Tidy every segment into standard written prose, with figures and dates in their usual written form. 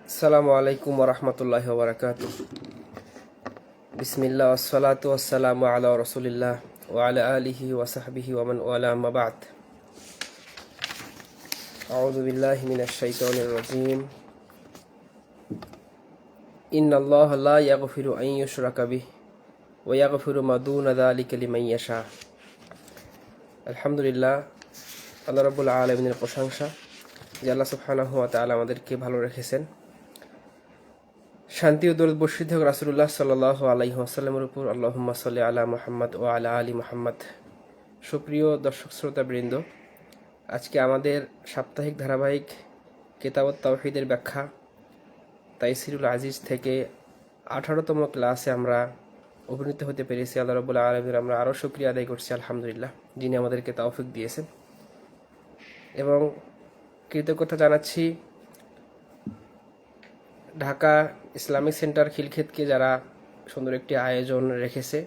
আসসালামু আলাইকুম ওরহমতুল্লাহি ওবরাকাতুহ। বিসমিল্লাহ ওয়াসসালাতু ওয়াসসালামু আলা রাসূলিল্লাহ ওয়া আলা আলিহি ওয়া সাহবিহি ওয়া মান ওয়ালা, আম্মা বা'দ। আউযু বিল্লাহি মিনাশ শাইতানির রাজীম। ইন্নাল্লাহা লা ইয়াগফিরু আন ইউশরাকা বিহি ওয়া ইয়াগফিরু মা দুনা যালিকা লিমান ইয়াশা। আলহামদুলিল্লাহ, আল্লাহ রাব্বুল আলামিনের প্রশংসা যে আল্লাহ সুবহানাহু ওয়া তাআলা আমাদেরকে ভালো রেখেছেন। শান্তি ও দরুদ বর্ষিত হোক রাসূলুল্লাহ সাল্লাল্লাহু আলাইহি ওয়াসাল্লামের উপর। আল্লাহুম্মা সাল্লি আলা মুহাম্মদ ওয়া আলা আলি মুহাম্মদ। সুপ্রিয় দর্শক শ্রোতাবৃন্দ, আজকে আমাদের সাপ্তাহিক ধারাবাহিক কিতাবুত তাওহীদের ব্যাখ্যা তাইসিরুল আজিজ থেকে 18তম ক্লাসে আমরা উপনীত হতে পেরেছি। আল্লাহ রাব্বুল আলামিনের আমরা আরও শুকরিয়া আদায় করছি, আলহামদুলিল্লাহ, যিনি আমাদেরকে তৌফিক দিয়েছেন, এবং কৃতজ্ঞতা জানাচ্ছি ঢাকা ইসলামিক সেন্টার খিলক্ষেতকে যারা সুন্দর একটি আয়োজন রেখেছে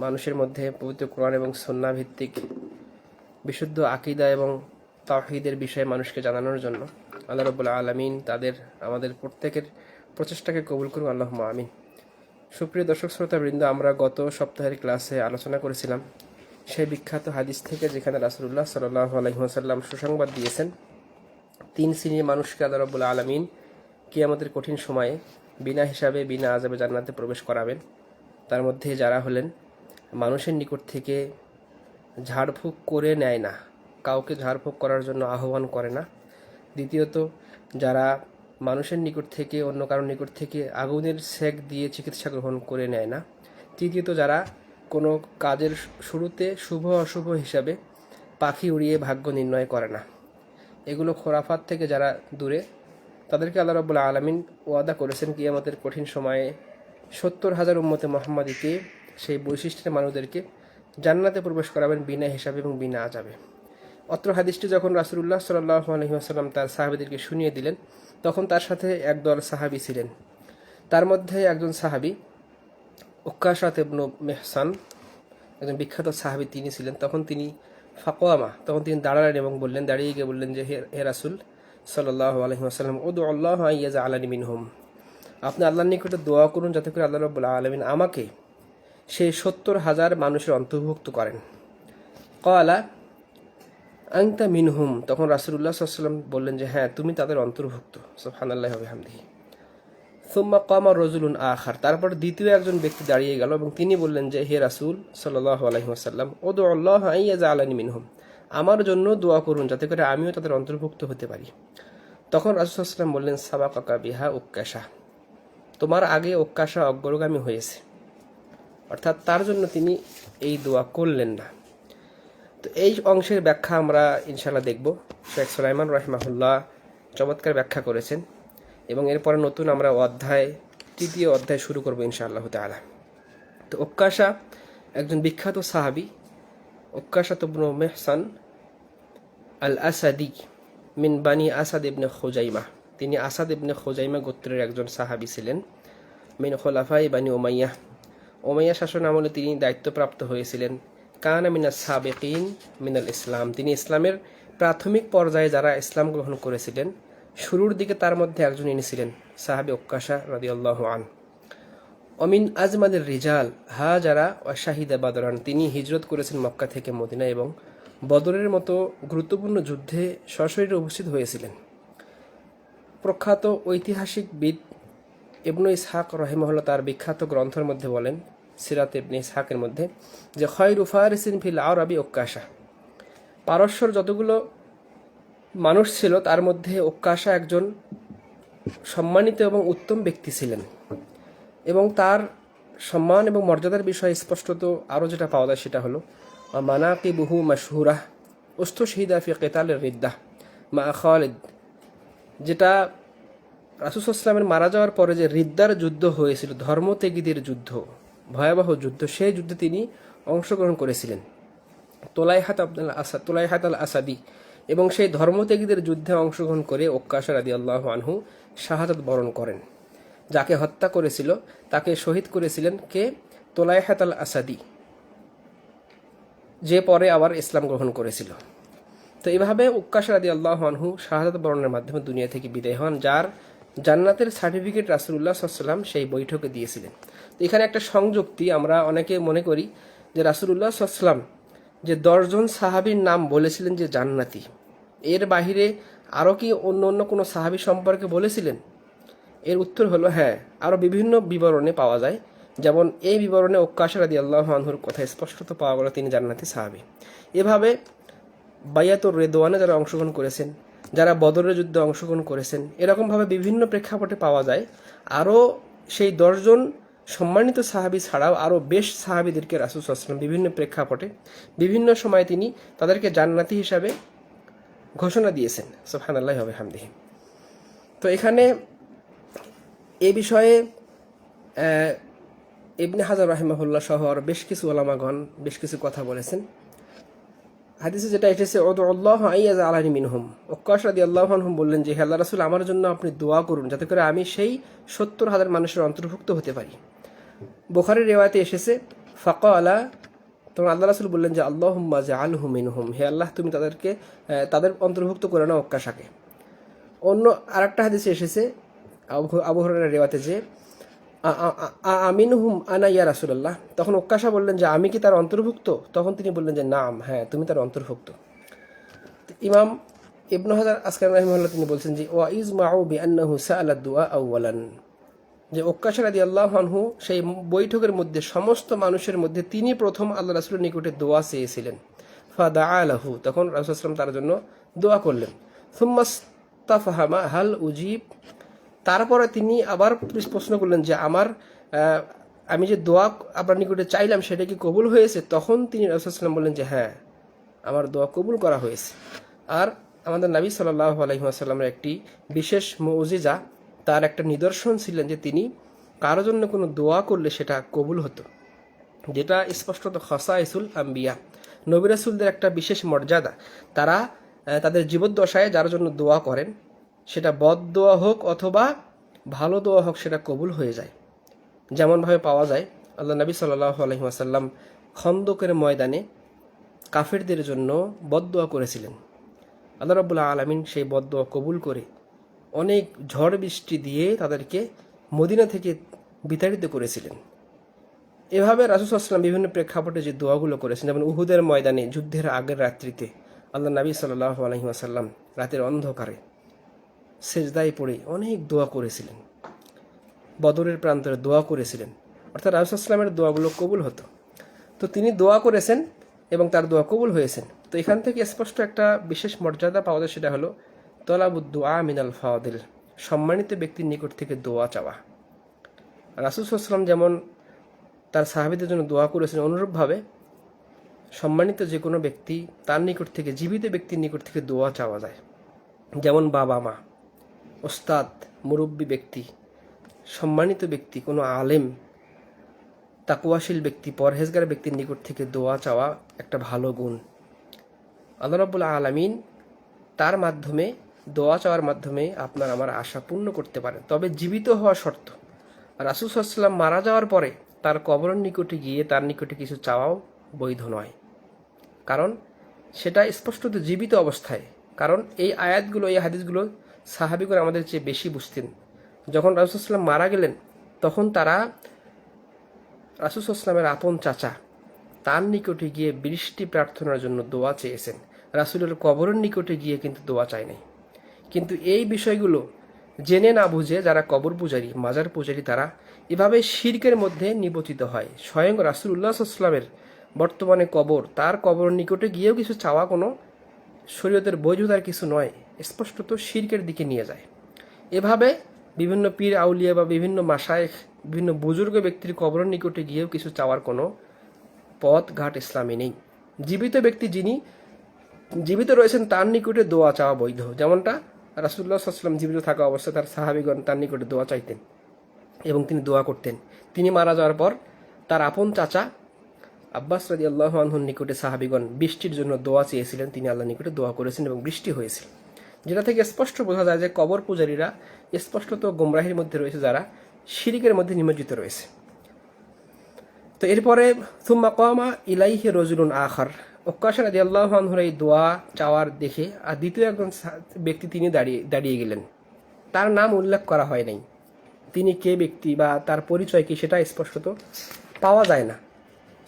মানুষের মধ্যে পবিত্র কোরআন এবং সুন্নাহ ভিত্তিক বিশুদ্ধ আকীদা এবং তাওহীদের বিষয়ে মানুষকে জানানোর জন্য। আল্লাহ রাব্বুল আলামিন আমাদের প্রত্যেকের প্রচেষ্টাকে কবুল করুন, আল্লাহুম্মা আমিন। সুপ্রিয় দর্শক শ্রোতাবৃন্দ, আমরা গত সপ্তাহের ক্লাসে আলোচনা করেছিলাম সেই বিখ্যাত হাদিস থেকে, যেখানে রাসূলুল্লাহ সাল্লাল্লাহু আলাইহি ওয়াসাল্লাম সুসংবাদ দিয়েছেন তিন শ্রেণীর মানুষকে আল্লাহ রাব্বুল আলামিন কিয়ামতের কঠিন সময়ে বিনা হিসাবে বিনা আযাবে জান্নাতে প্রবেশ করাবেন। তার মধ্যে যারা হলেন মানুষের নিকট থেকে ঝাড়ফুঁক করে নেয় না, কাউকে ঝাড়ফুঁক করার জন্য আহ্বান করে না। দ্বিতীয়ত, যারা মানুষের নিকট থেকে অন্য কারোর নিকট থেকে আগুনের সেক দিয়ে চিকিৎসা গ্রহণ করে নেয় না। তৃতীয়ত, যারা কোনো কাজের শুরুতে শুভ অশুভ হিসাবে পাখি উড়িয়ে ভাগ্য নির্ণয় করে না। এগুলো খোরাফাত থেকে যারা দূরে, তাদেরকে আল্লাহ রাব্বুল আলামিন ওয়াদা করেছেন কিয়ামতের কঠিন সময়ে 70,000 উম্মতে মুহাম্মাদীকে, সেই বৈশিষ্ট্যের মানুষদেরকে জান্নাতে প্রবেশ করাবেন বিনা হিসাবে এবং বিনা আযাবে। অত্র হাদিসটি যখন রাসূলুল্লাহ সাল্লাল্লাহু আলাইহি ওয়াসাল্লাম তার সাহাবীদেরকে শুনিয়ে দিলেন, তখন তার সাথে একদল সাহাবী ছিলেন। তার মধ্যে একজন সাহাবী উক্কাশা ইবনে মিহসান, একজন বিখ্যাত সাহাবী তিনি ছিলেন। তখন তিনি দাঁড়ালেন এবং দাঁড়িয়ে গিয়ে বললেন যে, হে রাসূল সাল্লাল্লাহু আলাইহি ওয়াসাল্লাম, উদু আল্লাহ আন ইয়াজআলানি মিনহুম, আপনি আল্লাহর নিকটে দোয়া করুন যাতে করে আল্লাহ রাব্বুল আলামিন আমাকে সেই 70,000 মানুষের অন্তর্ভুক্ত করেন। ক্বালা আনতা মিনহুম, তখন রাসূলুল্লাহ সাল্লাল্লাহু আলাইহি ওয়াসাল্লাম বললেন যে, হ্যাঁ, তুমি তাদের অন্তর্ভুক্ত। সুবহানাল্লাহি ওয়া বিহামদিহি। সুম্মা কামা রাজুলুন আখার, তারপর দ্বিতীয় একজন ব্যক্তি দাঁড়িয়ে গেল এবং তিনি বললেন যে, হে রাসূল সাল্লাল্লাহু আলাইহি ওয়াসাল্লাম, উদু আল্লাহ আন ইয়াজআলানি মিনহুম, আমার জন্য দোয়া করুন যাতে করে আমিও তাদের অন্তর্ভুক্ত হতে পারি। তখন রাসূল সাল্লাল্লাহু আলাইহি ওয়াসাল্লাম বললেন, সাবাকাকা বিহা উক্কাশা, তোমার আগে উক্কাশা অগ্রগামী হয়েছে, অর্থাৎ তার জন্য তিনি এই দোয়া করলেন না। তো এই অংশের ব্যাখ্যা আমরা ইনশাআল্লাহ দেখব। শেখ সুলাইমান রাহিমাহুল্লাহ চমৎকার ব্যাখ্যা করেছেন, এবং এরপরে নতুন আমরা তৃতীয় অধ্যায় শুরু করবো ইনশাআল্লাহ তাআলা। তো উক্কাশা একজন বিখ্যাত সাহাবী, উক্কাশা ইবনে মিহসান আল আসাদি মিন বানি আসাদ ইবনে খুজাইমা, তিনি আসাদ ইবনে খুজাইমা গোত্রের একজন সাহাবী ছিলেন। মিন খুলাফাই বানি উমাইয়া শাসন আমলে তিনি দায়িত্বপ্রাপ্ত হয়েছিলেন। কানা মিনাস সাবিকিন মিনাল ইসলাম, তিনি ইসলামের প্রাথমিক পর্যায়ে যারা ইসলাম গ্রহণ করেছিলেন শুরুর দিকে তার মধ্যে একজন ইনি ছিলেন সাহাবী উক্কাশা রাদিয়াল্লাহু আন। অমিন আজমাদের রিজাল হাজারা ওয়া শাহিদা বাদরান, তিনি হিজরত করেছেন মক্কা থেকে মদিনা এবং বদরের মতো গুরুত্বপূর্ণ যুদ্ধে সশরীরে উপস্থিত হয়েছিলেন। প্রখ্যাত ঐতিহাসিকবিদ ইবনে ইসহাক রাহিমাহুল্লাহ তার বিখ্যাত গ্রন্থের মধ্যে বলেন, সিরাত ইবনে ইসহাকের মধ্যে, যে খায়রু ফারিসিন ফিল আরবি উক্কাশা, পারস্যর যতগুলো মানুষ ছিল তার মধ্যে উক্কাশা একজন সম্মানিত এবং উত্তম ব্যক্তি ছিলেন। এবং তার সম্মান এবং মর্যাদার বিষয়ে স্পষ্টত আরও যেটা পাওয়া যায় সেটা হলো মানাকিবুহু মাশহুরাহ উস্তুশহিদা ফি কিতালির রিদ্দাহ মা খালিদ, যেটা রাসূল সাল্লাল্লাহু আলাইহি ওয়াসাল্লামের মারা যাওয়ার পরে যে রিদ্দার যুদ্ধ হয়েছিল, ধর্মত্যাগীদের যুদ্ধ, ভয়াবহ যুদ্ধ, সেই যুদ্ধে তিনি অংশগ্রহণ করেছিলেন। তোলাইহাত আল আসাদি, এবং সেই ধর্মত্যাগীদের যুদ্ধে অংশগ্রহণ করে উক্কাশা রাদিয়াল্লাহু আনহু শাহাদাত বরণ করেন। যাকে হত্যা করেছিল তাকে শহীদ করেছিলেন কে? তোলাইহাত আল আসাদি, যে পরে আবার ইসলাম গ্রহণ করেছিল। তো এইভাবে উক্কাশা রাদিয়াল্লাহু আনহু শাহাদাত বরণের মাধ্যমে দুনিয়া থেকে বিদায় হন, যার জান্নাতের সার্টিফিকেট রাসূলুল্লাহ সাল্লাল্লাহু আলাইহি ওয়াসাল্লাম সেই বৈঠকে দিয়েছিলেন। তো এখানে একটা সংযুক্তি, আমরা অনেকে মনে করি যে রাসূলুল্লাহ সাল্লাল্লাহু আলাইহি ওয়াসাল্লাম যে 10 জন সাহাবীর নাম বলেছিলেন যে জান্নাতি, এর বাহিরে আরও কি অন্য অন্য কোনো সাহাবী সম্পর্কে বলেছিলেন? এর উত্তর হলো হ্যাঁ, আরও বিভিন্ন বিবরণে পাওয়া যায়। যেমন এই বিবরণে ওক্কাশা রাদিয়াল্লাহু আনহুর কথা স্পষ্টত পাওয়া গেল তিনি জান্নাতি সাহাবী। এভাবে বাইয়াতুর রিদওয়ানে যারা অংশগ্রহণ করেছেন, যারা বদরের যুদ্ধে অংশগ্রহণ করেছেন, এরকমভাবে বিভিন্ন প্রেক্ষাপটে পাওয়া যায়। আরও সেই 10 জন সম্মানিত সাহাবী ছাড়াও আরও বেশ সাহাবীদেরকে রাসূল সাল্লাল্লাহু আলাইহি ওয়াসাল্লাম বিভিন্ন প্রেক্ষাপটে বিভিন্ন সময় তিনি তাদেরকে জান্নাতি হিসাবে ঘোষণা দিয়েছেন। সুবহানাল্লাহি ওয়া বিহামদিহি। তো এখানে এ বিষয়ে ইবনে হাজার রাহিমাহুল্লাহ সহ আর বেশ কিছু ওলামাগণ বেশ কিছু কথা বলেছেন। হাদিসে যেটা এসেছে উদউল্লাহ আইয়াজ আলানি মিনহুম, ওক্কাশ রাদিয়াল্লাহু আনহু বললেন যে হে আল্লাহর রাসূল, আমার জন্য আপনি দোয়া করুন যাতে করে আমি সেই 70,000 মানুষের অন্তর্ভুক্ত হতে পারি। বুখারীর রিওয়ায়াতে এসেছে ফাকালা, তখন আল্লাহ রাসূল বললেন যে আল্লাহুম্মা জাআলহু মিনহুম, হে আল্লাহ তুমি তাদের অন্তর্ভুক্ত করে নাও ওক্কাশাকে। অন্য আরেকটা হাদিসে এসেছে আবু হুরায়রার রিওয়ায়াতে যে আমিনহুম আনা ইয়া রাসূলুল্লাহ, তখন ওক্কাশা বললেন যে আমি কি তার অন্তর্ভুক্ত? তখন তিনি বললেন যে নাম, হ্যাঁ তুমি তার অন্তর্ভুক্ত। ইমাম ইবনে হাজার আসকালানি রাহিমাহুল্লাহ তিনি বলছেন যে ওয়া ইজমাউ বিআন্নাহু সাআলা দুআ আউয়ালান, যে ওক্কাশা রাদিয়াল্লাহু আনহু সেই বৈঠকের মধ্যে সমস্ত মানুষের মধ্যে তিনি প্রথম আল্লাহ রাসূলের নিকটে দোয়া চেয়েছিলেন। ফাদাআ লাহু, তখন রাসূল সাল্লাল্লাহু আলাইহি ওয়াসাল্লাম তার জন্য দোয়া করলেন। সুম্মাস্তাফহামা হাল উজিব, তারপরে তিনি আবার প্রশ্ন করলেন যে আমি যে দোয়া আপনার নিকটে চাইলাম সেটা কি কবুল হয়েছে? তখন তিনি রাসূল সাল্লাল্লাহু আলাইহি ওয়াসাল্লাম বললেন যে হ্যাঁ, আমার দোয়া কবুল করা হয়েছে। আর আমাদের নবী সাল্লাল্লাহু আলাইহি ওয়াসাল্লামের একটি বিশেষ মুজিজা, তার একটা নিদর্শন ছিলেন যে তিনি কারো জন্য কোনো দোয়া করলে সেটা কবুল হতো, যেটা স্পষ্টত খাসাইসুল আম্বিয়া, নবী রাসূলদের একটা বিশেষ মর্যাদা। তারা তাদের জীবদ্দশায় যার জন্য দোয়া করেন, সেটা বদ দোয়া হোক অথবা ভালো দোয়া হোক, সেটা কবুল হয়ে যায়। যেমনভাবে পাওয়া যায় আল্লাহ নবী সাল্লাল্লাহু আলাইহি ওয়াসাল্লাম খন্দকের ময়দানে কাফেরদের জন্য বদদোয়া করেছিলেন। আল্লাহ রাব্বুল আলামিন সেই বদদোয়া কবুল করে অনেক ঝড় বৃষ্টি দিয়ে তাদেরকে মদিনা থেকে বিতাড়িত করেছিলেন। এভাবে রাসূল সাল্লাল্লাহু আলাইহি ওয়াসাল্লাম বিভিন্ন প্রেক্ষাপটে যে দোয়াগুলো করেছেন, যেমন উহুদের ময়দানে যুদ্ধের আগের রাত্রিতে আল্লাহ নবী সাল্লাল্লাহু আলাইহি ওয়াসাল্লাম রাতের অন্ধকারে সেজদায় পড়ে অনেক দোয়া করেছিলেন, বদরের প্রান্তরে দোয়া করেছিলেন, অর্থাৎ রাসূল সাল্লাল্লাহু আলাইহি ওয়াসাল্লামের দোয়াগুলো কবুল হতো। তো তিনি দোয়া করেছেন এবং তার দোয়া কবুল হয়েছেন। তো এখান থেকে স্পষ্ট একটা বিশেষ মর্যাদা পাওয়া যায়, সেটা হলো তলাবুদ দুআ মিনাল ফাদিল, সম্মানিত ব্যক্তির নিকট থেকে দোয়া চাওয়া। রাসূল সাল্লাল্লাহু আলাইহি ওয়াসাল্লাম যেমন তার সাহাবীদের জন্য দোয়া করেছেন, অনুরূপভাবে সম্মানিত যে কোনো ব্যক্তি তার নিকট থেকে, জীবিত ব্যক্তির নিকট থেকে দোয়া চাওয়া যায়। যেমন বাবা মা, ওস্তাদ, মুরব্বী ব্যক্তি, সম্মানিত ব্যক্তি, কোনো আলেম, তাকওয়াশীল ব্যক্তি, পরহেজগার ব্যক্তির নিকট থেকে দোয়া চাওয়া একটা ভালো গুণ। আল্লাহ রাব্বুল আলামিন তার মাধ্যমে, দোয়া চাওয়ার মাধ্যমে আপনার আমার আশা পূর্ণ করতে পারেন, তবে জীবিত হওয়া শর্ত। রাসূল সাল্লাল্লাহু আলাইহি ওয়াসাল্লাম মারা যাওয়ার পরে তার কবরের নিকটে গিয়ে তার নিকটে কিছু চাওয়াও বৈধ নয়, কারণ সেটা স্পষ্টত জীবিত অবস্থায়। কারণ এই আয়াতগুলো, এই হাদিসগুলো সাহাবীগণ আমাদের চেয়ে বেশি বুঝতেন। যখন রাসূল সাল্লাল্লাহু আলাইহি ওয়াসাল্লাম মারা গেলেন, তখন তারা রাসূল সাল্লাল্লাহু আলাইহি ওয়াসাল্লামের আপন চাচা তার নিকটে গিয়ে বৃষ্টি প্রার্থনার জন্য দোয়া চেয়েছেন, রাসূলের কবরের নিকটে গিয়ে কিন্তু দোয়া চায় নাই। কিন্তু এই বিষয়গুলো জেনে না বুঝে যারা কবর পূজারী, মাজার পূজারী, তারা এভাবে শিরকের মধ্যে নিবচিত হয়। স্বয়ং রাসূলুল্লাহ সাল্লাল্লাহু আলাইহি ওয়াসাল্লামের বর্তমানে কবর, তার কবরের নিকটে গিয়েও কিছু চাওয়া কোনো শরীয়তের বৈধতার কিছু নয়, স্পষ্টত শিরকের দিকে নিয়ে যায়। এভাবে বিভিন্ন পীর আউলিয়া বা বিভিন্ন মাশায়েখ, বিভিন্ন বুজুর্গ ব্যক্তির কবরের নিকটে গিয়েও কিছু চাওয়ার কোনো পথ ঘাট ইসলামে নেই। জীবিত ব্যক্তি যিনি জীবিত রয়েছেন তার নিকটে দোয়া চাওয়া বৈধ, যেমনটা রাসূলুল্লাহ সাল্লাল্লাহু আলাইহি ওয়াসাল্লাম জীবিত থাকা অবস্থায় তার সাহাবীগণ তার নিকটে দোয়া চাইতেন এবং তিনি দোয়া করতেন। তিনি মারা যাওয়ার পর তার আপন চাচা আব্বাস রাদিয়াল্লাহু আনহুর নিকটে সাহাবীগণ বৃষ্টির জন্য দোয়া চেয়েছিলেন, তিনি আল্লাহর নিকটে দোয়া করেছেন এবং বৃষ্টি হয়েছিল। যেটা থেকে স্পষ্ট বোঝা যায় যে কবর পূজারীরা স্পষ্টত গোমরাহির মধ্যে রয়েছে, যারা শিরকের মধ্যে নিমজ্জিত রয়েছে। তো এরপরে সুম্মা কামা ইলাইহি রাজুলুন আখার, ওক্কাশা রাদিয়াল্লাহু আনহুর এই দোয়া চাওয়ার দেখে আর দ্বিতীয় একজন ব্যক্তি তিনি দাঁড়িয়ে গেলেন। তার নাম উল্লেখ করা হয় নাই। তিনি কে ব্যক্তি বা তার পরিচয় কি সেটা স্পষ্টত পাওয়া যায় না,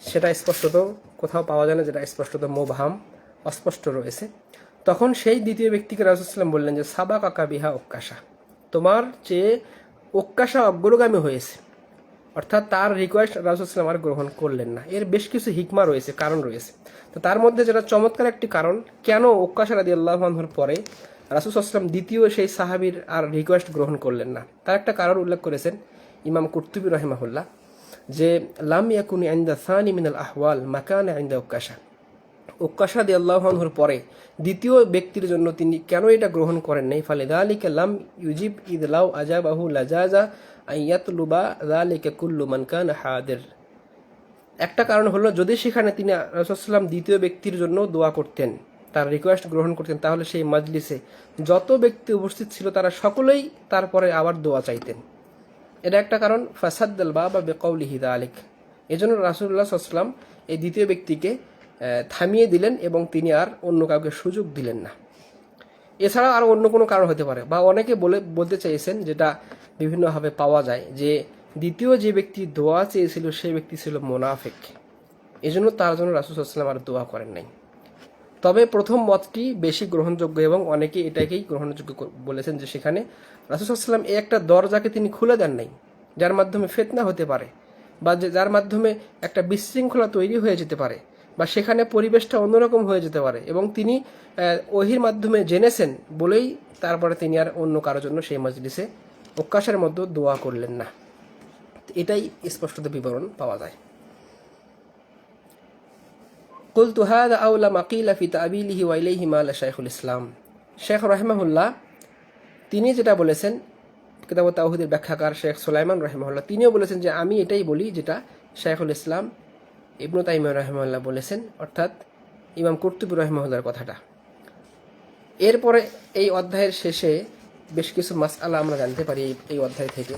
সেটা স্পষ্টত কোথাও পাওয়া যায় না, যেটা স্পষ্টত মোবহাম, অস্পষ্ট রয়েছে। তখন সেই দ্বিতীয় ব্যক্তিকে রাসূল সাল্লাল্লাহু আলাইহি ওয়াসাল্লাম বললেন যে সাবাকাকা বিহা ওক্কাশা, তোমার চেয়ে ওক্কাশা অগ্রগামী হয়েছে। অর্থাৎ তার রিকোয়েস্ট রাসূল সাল্লাল্লাহু আলাইহি ওয়াসাল্লাম আর গ্রহণ করলেন না। এর বেশ কিছু হিকমা রয়েছে, কারণ রয়েছে। তো তার মধ্যে যেটা চমৎকার একটি কারণ, কেন ওক্কাশা রাদিয়াল্লাহু আনহুর পরে রাসূল সাল্লাল্লাহু আলাইহি ওয়াসাল্লাম দ্বিতীয় সেই সাহাবীর আর রিকোয়েস্ট গ্রহণ করলেন না, তার একটা কারণ উল্লেখ করেছেন ইমাম কুরতুবী রাহিমাহুল্লাহ, যে লাম ইয়াকুনি ইনদা সানি মিনাল আহওয়াল মাকানা ইনদা ওক্কাশা, ওক্কাশা রাদিয়াল্লাহু আনহুর পরে দ্বিতীয় ব্যক্তির জন্য তিনি কেন এটা গ্রহণ করেন নাই। ফালিযালিকা লাম ইউজিব ইদ লাউ আজাবাহু লাজাজা আইয়াতলুবা যালিকা কুল্লু মান কানা হাদির। একটা কারণ হলো, যদি সেখানে তিনি রাসূল সাল্লাল্লাহু আলাইহি ওয়াসাল্লাম দ্বিতীয় ব্যক্তির জন্য দোয়া করতেন, তার রিকোয়েস্ট গ্রহণ করতেন, তাহলে সেই মাজলিসে যত ব্যক্তি উপস্থিত ছিল তারা সকলেই তারপরে আবার দোয়া চাইতেন। এটা একটা কারণ। ফাসাদ্দাল বাবা বিকাউলিহি যালিক, এজন্য রাসূলুল্লাহ সাল্লাল্লাহু আলাইহি ওয়াসাল্লাম এই দ্বিতীয় ব্যক্তিকে থামিয়ে দিলেন এবং তিনি আর অন্য কাউকে সুযোগ দিলেন না। এছাড়া আর অন্য কোনো কারণ হতে পারে, বা অনেকে বলতে চাইছেন, যেটা বিভিন্নভাবে পাওয়া যায়, যে দ্বিতীয় যে ব্যক্তি দোয়া চেয়েছিল সেই ব্যক্তি ছিল মুনাফিক, এজন্য তার জন্য রাসূল সাল্লাল্লাহু আলাইহি ওয়াসাল্লাম আর দোয়া করেন নাই। তবে প্রথম মতটি বেশি গ্রহণযোগ্য এবং অনেকে এটাকেই গ্রহণযোগ্য বলেছেন, যে সেখানে রাসূল সাল্লাল্লাহু আলাইহি ওয়াসাল্লাম এই একটা দরজাকে তিনি খুলে দেন নাই, যার মাধ্যমে ফিতনা হতে পারে, বা যার মাধ্যমে একটা বিশৃঙ্খলা তৈরি হয়ে যেতে পারে, বা সেখানে পরিবেশটা অন্যরকম হয়ে যেতে পারে, এবং তিনি ওহির মাধ্যমে জেনেছেন বলেই তারপরে তিনি আর অন্য কারোর জন্য সেই মজলিসে ওক্কাশার মধ্যে দোয়া করলেন না। এটাই স্পষ্টত বিবরণ পাওয়া যায়। কুলতু হাযা আওলা মা কিলা ফি তা'বিলিহি ওয়া ইলাইহি মালা শাইখুল ইসলাম। শেখ রাহিমাহুল্লাহ তিনি যেটা বলেছেন, কিতাবুত তাওহীদের ব্যাখ্যাকার শেখ সুলাইমান রাহিমাহুল্লাহ তিনিও বলেছেন যে আমি এটাই বলি যেটা শাইখুল ইসলাম ইবনু তাইমিয়া রাহিমাহুল্লাহ বলেছেন, অর্থাৎ ইমাম কুরতুবী রাহিমাহুল্লাহর কথাটা। এরপরে এই অধ্যায়ের শেষে বেশ কিছু মাসআলা আমরা জানতে পারি এই অধ্যায় থেকে।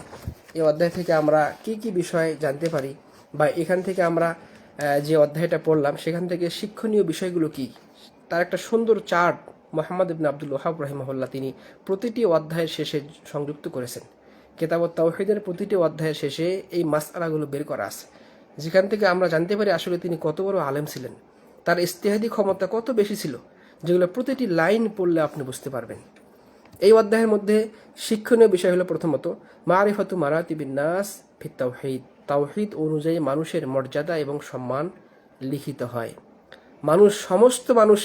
এই অধ্যায় থেকে আমরা কি কি বিষয় জানতে পারি, বা এখান থেকে আমরা যে অধ্যায়টা পড়লাম সেখান থেকে শিক্ষণীয় বিষয়গুলো কি, তার একটা সুন্দর চার্ট মুহাম্মদ ইবনে আব্দুল ওয়াহাব রাহিমাহুল্লাহ তিনি প্রতিটি অধ্যায়ের শেষে সংযুক্ত করেছেন। কিতাবুত তাওহীদের প্রতিটি অধ্যায়ের শেষে এই মাসআলাগুলো বের করা আছে, যেখান থেকে আমরা জানতে পারি আসলে তিনি কত বড় আলেম ছিলেন, তার ইজতিহাদি ক্ষমতা কত বেশি ছিল, যেগুলো প্রতিটি লাইন পড়লে আপনি বুঝতে পারবেন। এই অধ্যায়ের মধ্যে শিক্ষণীয় বিষয় হলো প্রথমত মারিফাতু মারাতিবিন নাস ফিত তাওহীদ, তাওহীদ অনুযায়ী মানুষের মর্যাদা এবং সম্মান লিখিত হয়। সমস্ত মানুষ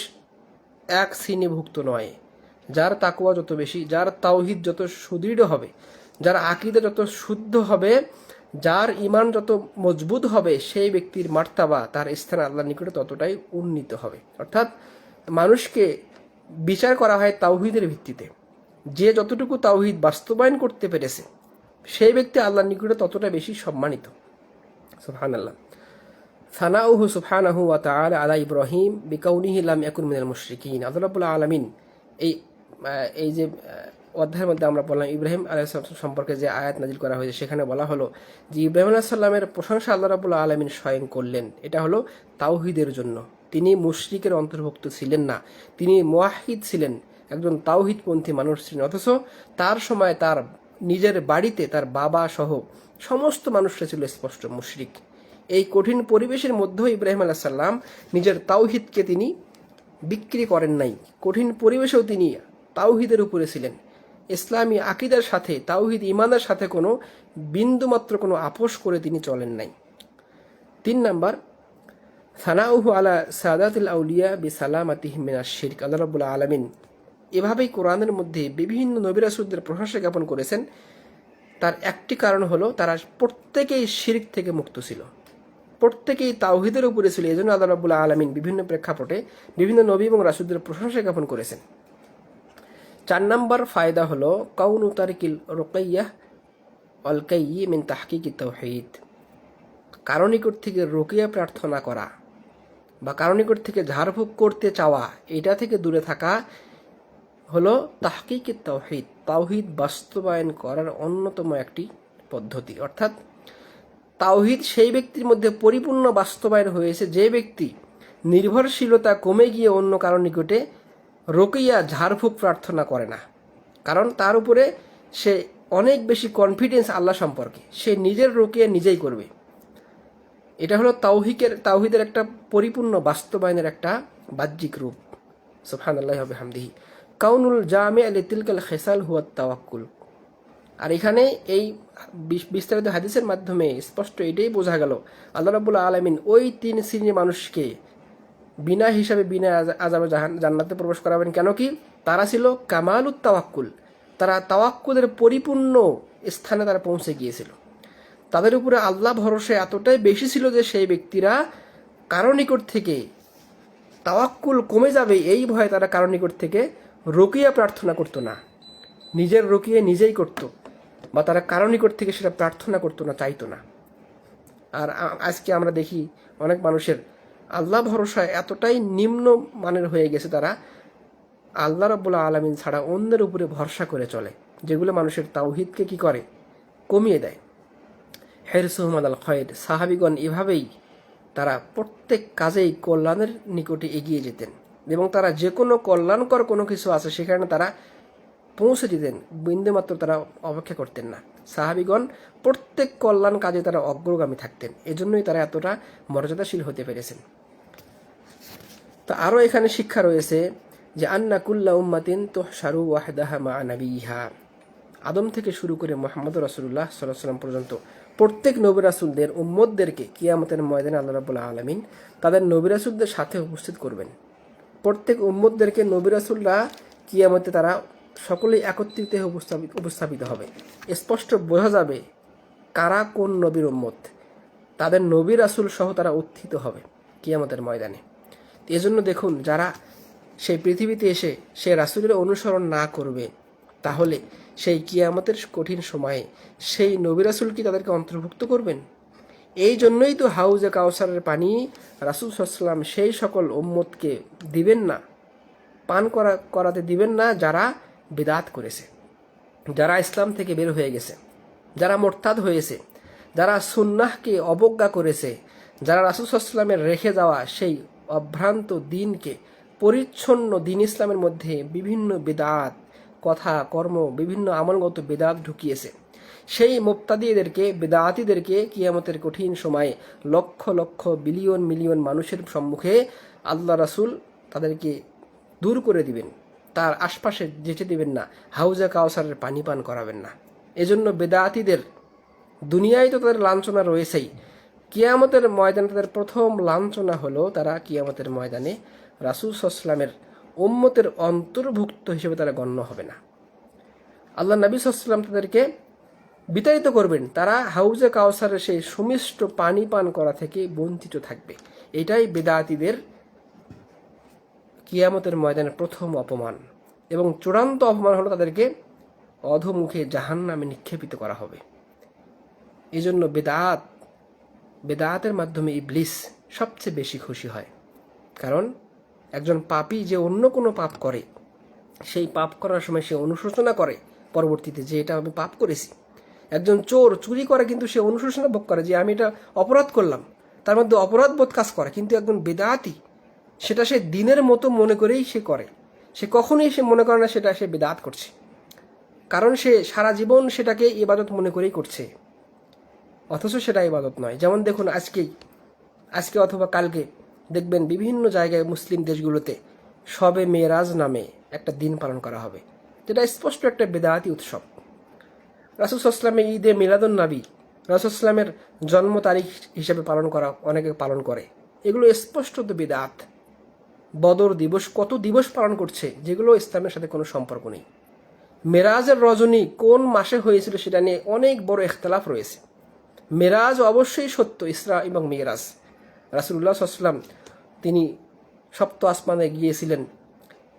এক শ্রেণীভুক্ত নয়। যার তাকওয়া যত বেশি, যার তাওহীদ যত সুদৃঢ় হবে, যার আকীদা যত শুদ্ধ হবে, যার ঈমান যত মজবুত হবে, সেই ব্যক্তির মার্তাবা, তার স্থান আল্লাহর নিকটে ততটাই উন্নীত হবে। অর্থাৎ মানুষকে বিচার করা হয় তাওহীদের ভিত্তিতে। যে যতটুকু তাওহীদ বাস্তবায়ন করতে পেরেছে সেই ব্যক্তি আল্লাহর নিকটে ততটা বেশি সম্মানিত। সুবহানাল্লাহ। সানাউহু সুবহানাহু ওয়া তাআলা আলা ইব্রাহিম বিকাউনিহি লাম ইয়াকুন মিনাল মুশরিকিন। আল্লাহ রাব্বুল আলামিন এই যে অধ্যায়ের মধ্যে আমরা বললাম ইব্রাহিম আলাইহিস সালাম সম্পর্কে যে আয়াত নাজিল করা হয়েছে, সেখানে বলা হলো যে ইব্রাহিম আলাইহিস সালামের প্রশংসা আল্লাহ রাব্বুল আলামিন স্বয়ং করলেন। এটা হলো তাওহীদের জন্য। তিনি মুশরিকের অন্তর্ভুক্ত ছিলেন না, তিনি মুওয়াহহিদ ছিলেন, একজন তাওহীদপন্থী মানুষ ছিলেন। অথচ তার সময় তার নিজের বাড়িতে তার বাবা সহ সমস্ত মানুষরা ছিল স্পষ্ট মুশরিক। এই কঠিন পরিবেশের মধ্যেও ইব্রাহিম আলাইহিস সালাম নিজের তাওহীদকে তিনি বিক্রি করেন নাই। কঠিন পরিবেশেও তিনি তাওহীদের উপরে ছিলেন। ইসলামী আকীদার সাথে, তাওহীদ ঈমানের সাথে কোনো বিন্দুমাত্র কোনো আপোষ করে তিনি চলেন নাই। 3 নাম্বার, সানাউহু আলা সাদাতিল আউলিয়া বিসালামাতিহিম মিনাশ শিরক। আল্লাহ রাব্বুল আলামিন এভাবেই কোরআনের মধ্যে বিভিন্ন নবী রাসূলদের প্রশংসা জ্ঞাপন করেছেন। তার একটি কারণ হলো তারা প্রত্যেকেই শিরক থেকে মুক্ত ছিল, প্রত্যেকেই তাওহীদের উপরে ছিল। এজন্য আল্লাহ রাব্বুল আলামিন বিভিন্ন প্রেক্ষাপটে বিভিন্ন নবী এবং রাসূলদের প্রশংসা জ্ঞাপন করেছেন। 4 নাম্বার ফায়দা হলো কাউনু তারিকিল রুকাইয়াহ ওয়াল কাইয়ি মিন তাহকিকিত তাওহীদ। কারো নিকট থেকে রুকিয়া প্রার্থনা করা বা কারো নিকট থেকে ঝাড়ফুঁক করতে চাওয়া, এটা থেকে দূরে থাকা হলো তাহকিকিত তাওহীদ, তাওহীদ বাস্তবায়ন করার অন্যতম একটি পদ্ধতি। অর্থাৎ তাওহীদ সেই ব্যক্তির মধ্যে পরিপূর্ণ বাস্তবায়ন হয়েছে যে ব্যক্তি নির্ভরশীলতা কমে গিয়ে অন্য কারো নিকটে রুকিয়া ঝাড়ফুঁক প্রার্থনা করে না, কারণ তার উপরে সে অনেক বেশি কনফিডেন্স আল্লাহ সম্পর্কে, সে নিজের রুকিয়া নিজেই করবে। এটা হলো তাওহীদের একটা পরিপূর্ণ বাস্তবায়নের একটা বাহ্যিক রূপ। সুবহানাল্লাহি ওয়া বিহামদিহি। কাউনুল জামি' লিতিলকাল খিসাল হুয়া তাওয়াক্কুল। আর এখানে এই বিস্তারিত হাদিসের মাধ্যমে স্পষ্ট এটাই বোঝা গেল, আল্লাহ রাব্বুল আলামিন ওই 3 শ্রেণীর মানুষকে বিনা হিসাবে বিনা আযাবে জান্নাতে প্রবেশ করাবেন। কেন কি? তারা ছিল কামালুত তাওয়াক্কুল, তারা তাওয়াক্কুলের পরিপূর্ণ স্থানে তারা পৌঁছে গিয়েছিল। তাদের উপরে আল্লাহ ভরসা এতটাই বেশি ছিল যে সেই ব্যক্তিরা কারো নিকট থেকে তাওয়াক্কুল কমে যাবে এই ভয়ে তারা কারো নিকট থেকে রুকিয়া প্রার্থনা করতো না, নিজের রুকিয়া নিজেই করত, বা তারা কারো নিকট থেকে সেটা প্রার্থনা করতো না, চাইতো না। আর আজকে আমরা দেখি অনেক মানুষের আল্লাহ ভরসা এতটাই নিম্ন মানের হয়ে গেছে, তারা আল্লাহ রাব্বুল আলামিন ছাড়া অন্যের উপরে ভরসা করে চলে, যেগুলো মানুষের তাওহীদকে কি করে, কমিয়ে দেয়। হিরসুহুম আলাল খায়র, সাহাবীগণ এভাবেই তারা প্রত্যেক কাজেই কল্যাণের নিকটে এগিয়ে যেতেন, এবং তারা যে কোনো কল্যাণকর কোনো কিছু আছে সেখানে তারা পৌঁছে যেতেন, বিন্দুমাত্র তারা অপেক্ষা করতেন না। সাহাবীগণ প্রত্যেক কল্যাণ কাজে তারা অগ্রগামী থাকতেন, এজন্যই তারা এতটা মর্যাদাশীল হতে পেরেছেন। তো আরও এখানে শিক্ষা রয়েছে যে আন্না কুল্লা উম্মাতিন তুহশারু ওয়াহদাহা মা নাবিয়িহা। আদম থেকে শুরু করে মুহাম্মদ রাসূলুল্লাহ সাল্লাল্লাহু আলাইহি ওয়াসাল্লাম পর্যন্ত প্রত্যেক নবী রাসূলদের উম্মতদেরকে কিয়ামতের ময়দানে আল্লাহ রাব্বুল আলামিন তাদের নবী রাসূলদের সাথে উপস্থিত করবেন। প্রত্যেক উম্মতদেরকে নবী রাসূলরা কিয়ামতে তারা সকলেই একত্রিত হয়ে উপস্থাপিত হবে। স্পষ্ট বোঝা যাবে কারা কোন নবীর উম্মত। তাদের নবী রাসূল সহ তারা উত্থিত হবে কিয়ামতের ময়দানে। এজন্য দেখুন, যারা সেই পৃথিবীতে এসে সে রাসূলের অনুসরণ না করবে, তাহলে সেই কিয়ামতের কঠিন সময়ে সেই নবী রাসূল কি তাদেরকে অন্তর্ভুক্ত করবেন? এই জন্যই তো হাউজে কাউসারের পানি রাসূল সাল্লাল্লাহু আলাইহি ওয়াসাল্লাম সেই সকল উম্মতকে দিবেন না, পান করাতে দিবেন না যারা বিদআত করেছে, যারা ইসলাম থেকে বের হয়ে গেছে, যারা মোরতাদ হয়েছে, যারা সুন্নাহকে অবজ্ঞা করেছে, যারা রাসূল সাল্লাল্লাহু আলাইহি ওয়াসাল্লামের রেখে যাওয়া সেই অভ্রান্ত দিনকে, পরিচ্ছন্ন দিন ইসলামের মধ্যে বিভিন্ন বিদআত, কথা কর্ম, বিভিন্ন আমলগত বিদআত ঢুকিয়েছে, সেই মুবতাদিদেরকে, বিদআতীদেরকে কিয়ামতের কঠিন সময়ে লক্ষ লক্ষ বিলিয়ন মিলিয়ন মানুষের সম্মুখে আল্লাহ রাসূল তাদেরকে দূর করে দিবেন, তার আশপাশে যেতে দিবেন না, হাউজে কাউসারের পানি পান করাবেন না। এজন্য বেদাতীদের দুনিয়ায় তো তাদের লাঞ্ছনা রয়েছেই, কিয়ামতের ময়দানে তাদের প্রথম লাঞ্ছনা হলো তারা কিয়ামতের ময়দানে রাসূল সাল্লাল্লাহু আলাইহি ওয়াসাল্লামের উম্মতের অন্তর্ভুক্ত হিসেবে তারা গণ্য হবে না। আল্লাহ নবী সাল্লাল্লাহু আলাইহি ওয়াসাল্লাম তাদেরকে বিতাড়িত করবেন, তারা হাউজে কাউসারের সেই সুমিষ্ট পানি পান করা থেকে বঞ্চিত থাকবে। এটাই বেদাতীদের কিয়ামতের ময়দানের প্রথম অপমান, এবং চূড়ান্ত অপমান হলো তাদেরকে অধোমুখে জাহান্নামে নিক্ষেপিত করা হবে। এই জন্য বেদাতের মাধ্যমে ইবলিস সবচেয়ে বেশি খুশি হয়, কারণ একজন পাপী যে অন্য কোনো পাপ করে, সেই পাপ করার সময় সে অনুশোচনা করে পরবর্তীতে যে এটা আমি পাপ করেছি। একজন চোর চুরি করে, কিন্তু সে অনুশোচনা ভোগ করে যে আমি এটা অপরাধ করলাম, তার মধ্যে অপরাধ বোধ কাজ করে। কিন্তু একজন বেদাতি সেটা সে দিনের মতো মনে করেই সে করে, সে কখনোই সে মনে করে না সেটা সে বেদাত করছে, কারণ সে সারা জীবন সেটাকে ইবাদত মনে করেই করছে, অথচ সেটা ইবাদত নয়। যেমন দেখুন, আজকে অথবা কালকে দেখবেন বিভিন্ন জায়গায় মুসলিম দেশগুলোতে শবে মেরাজ নামে একটা দিন পালন করা হবে, যেটা স্পষ্ট একটা বেদাতি উৎসব। রাসূল সাল্লাল্লাহু আলাইহি ওয়াসাল্লামের ঈদে মিলাদুন নবী, রাসূল সাল্লাল্লাহু আলাইহি ওয়াসাল্লামের জন্ম তারিখ হিসেবে পালন করা অনেকে পালন করে, এগুলো স্পষ্টত বেদাত। বদর দিবস, কত দিবস পালন করছে যেগুলো ইসলামের সাথে কোনো সম্পর্ক নেই। মেরাজের রজনী কোন মাসে হয়েছিল সেটা নিয়ে অনেক বড় ইখতিলাফ রয়েছে। মেরাজ অবশ্যই সত্য, ইসরা এবং মেরাজ, রাসূলুল্লাহ সাল্লাল্লাহু আলাইহি ওয়াসাল্লাম তিনি সপ্ত আসমানে গিয়েছিলেন,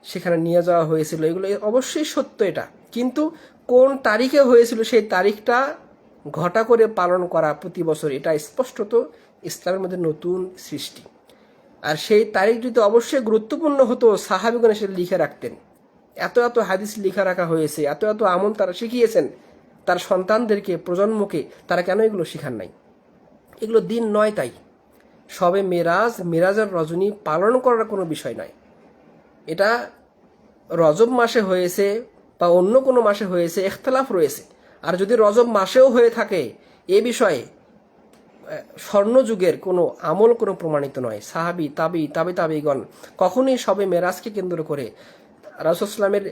সেখানে নিয়ে যাওয়া হয়েছিল, এগুলো অবশ্যই সত্য এটা। কিন্তু কোন তারিখে হয়েছিল সেই তারিখটা ঘটা করে পালন করা প্রতি বছর, এটা স্পষ্টত ইসলামের মধ্যে নতুন সৃষ্টি। আর সেই তারিখ যদি অবশ্যই গুরুত্বপূর্ণ হতো, সাহাবীগণ সেটা লিখে রাখতেন। এত এত হাদিস লিখা রাখা হয়েছে, এত এত আমল তারা শিখিয়েছেন তার সন্তানদেরকে, প্রজন্মকে, তারা কেন এগুলো শিখান নাই? এগুলো দিন নয়। তাই সবে মেরাজের রজনী পালন করার কোনো বিষয় নয়। এটা রজব মাসে হয়েছে, বা অন্য কোনো মাসে হয়েছে, ইখতিলাফ রয়েছে। আর যদি রজব মাসেও হয়ে থাকে, এ বিষয়ে স্বর্ণযুগের কোনো আমল কোনো প্রমাণিত নয়। সাহাবি তাবিগণ কখনোই সবে মেরাজকে কেন্দ্র করে, রাসূল ইসলামের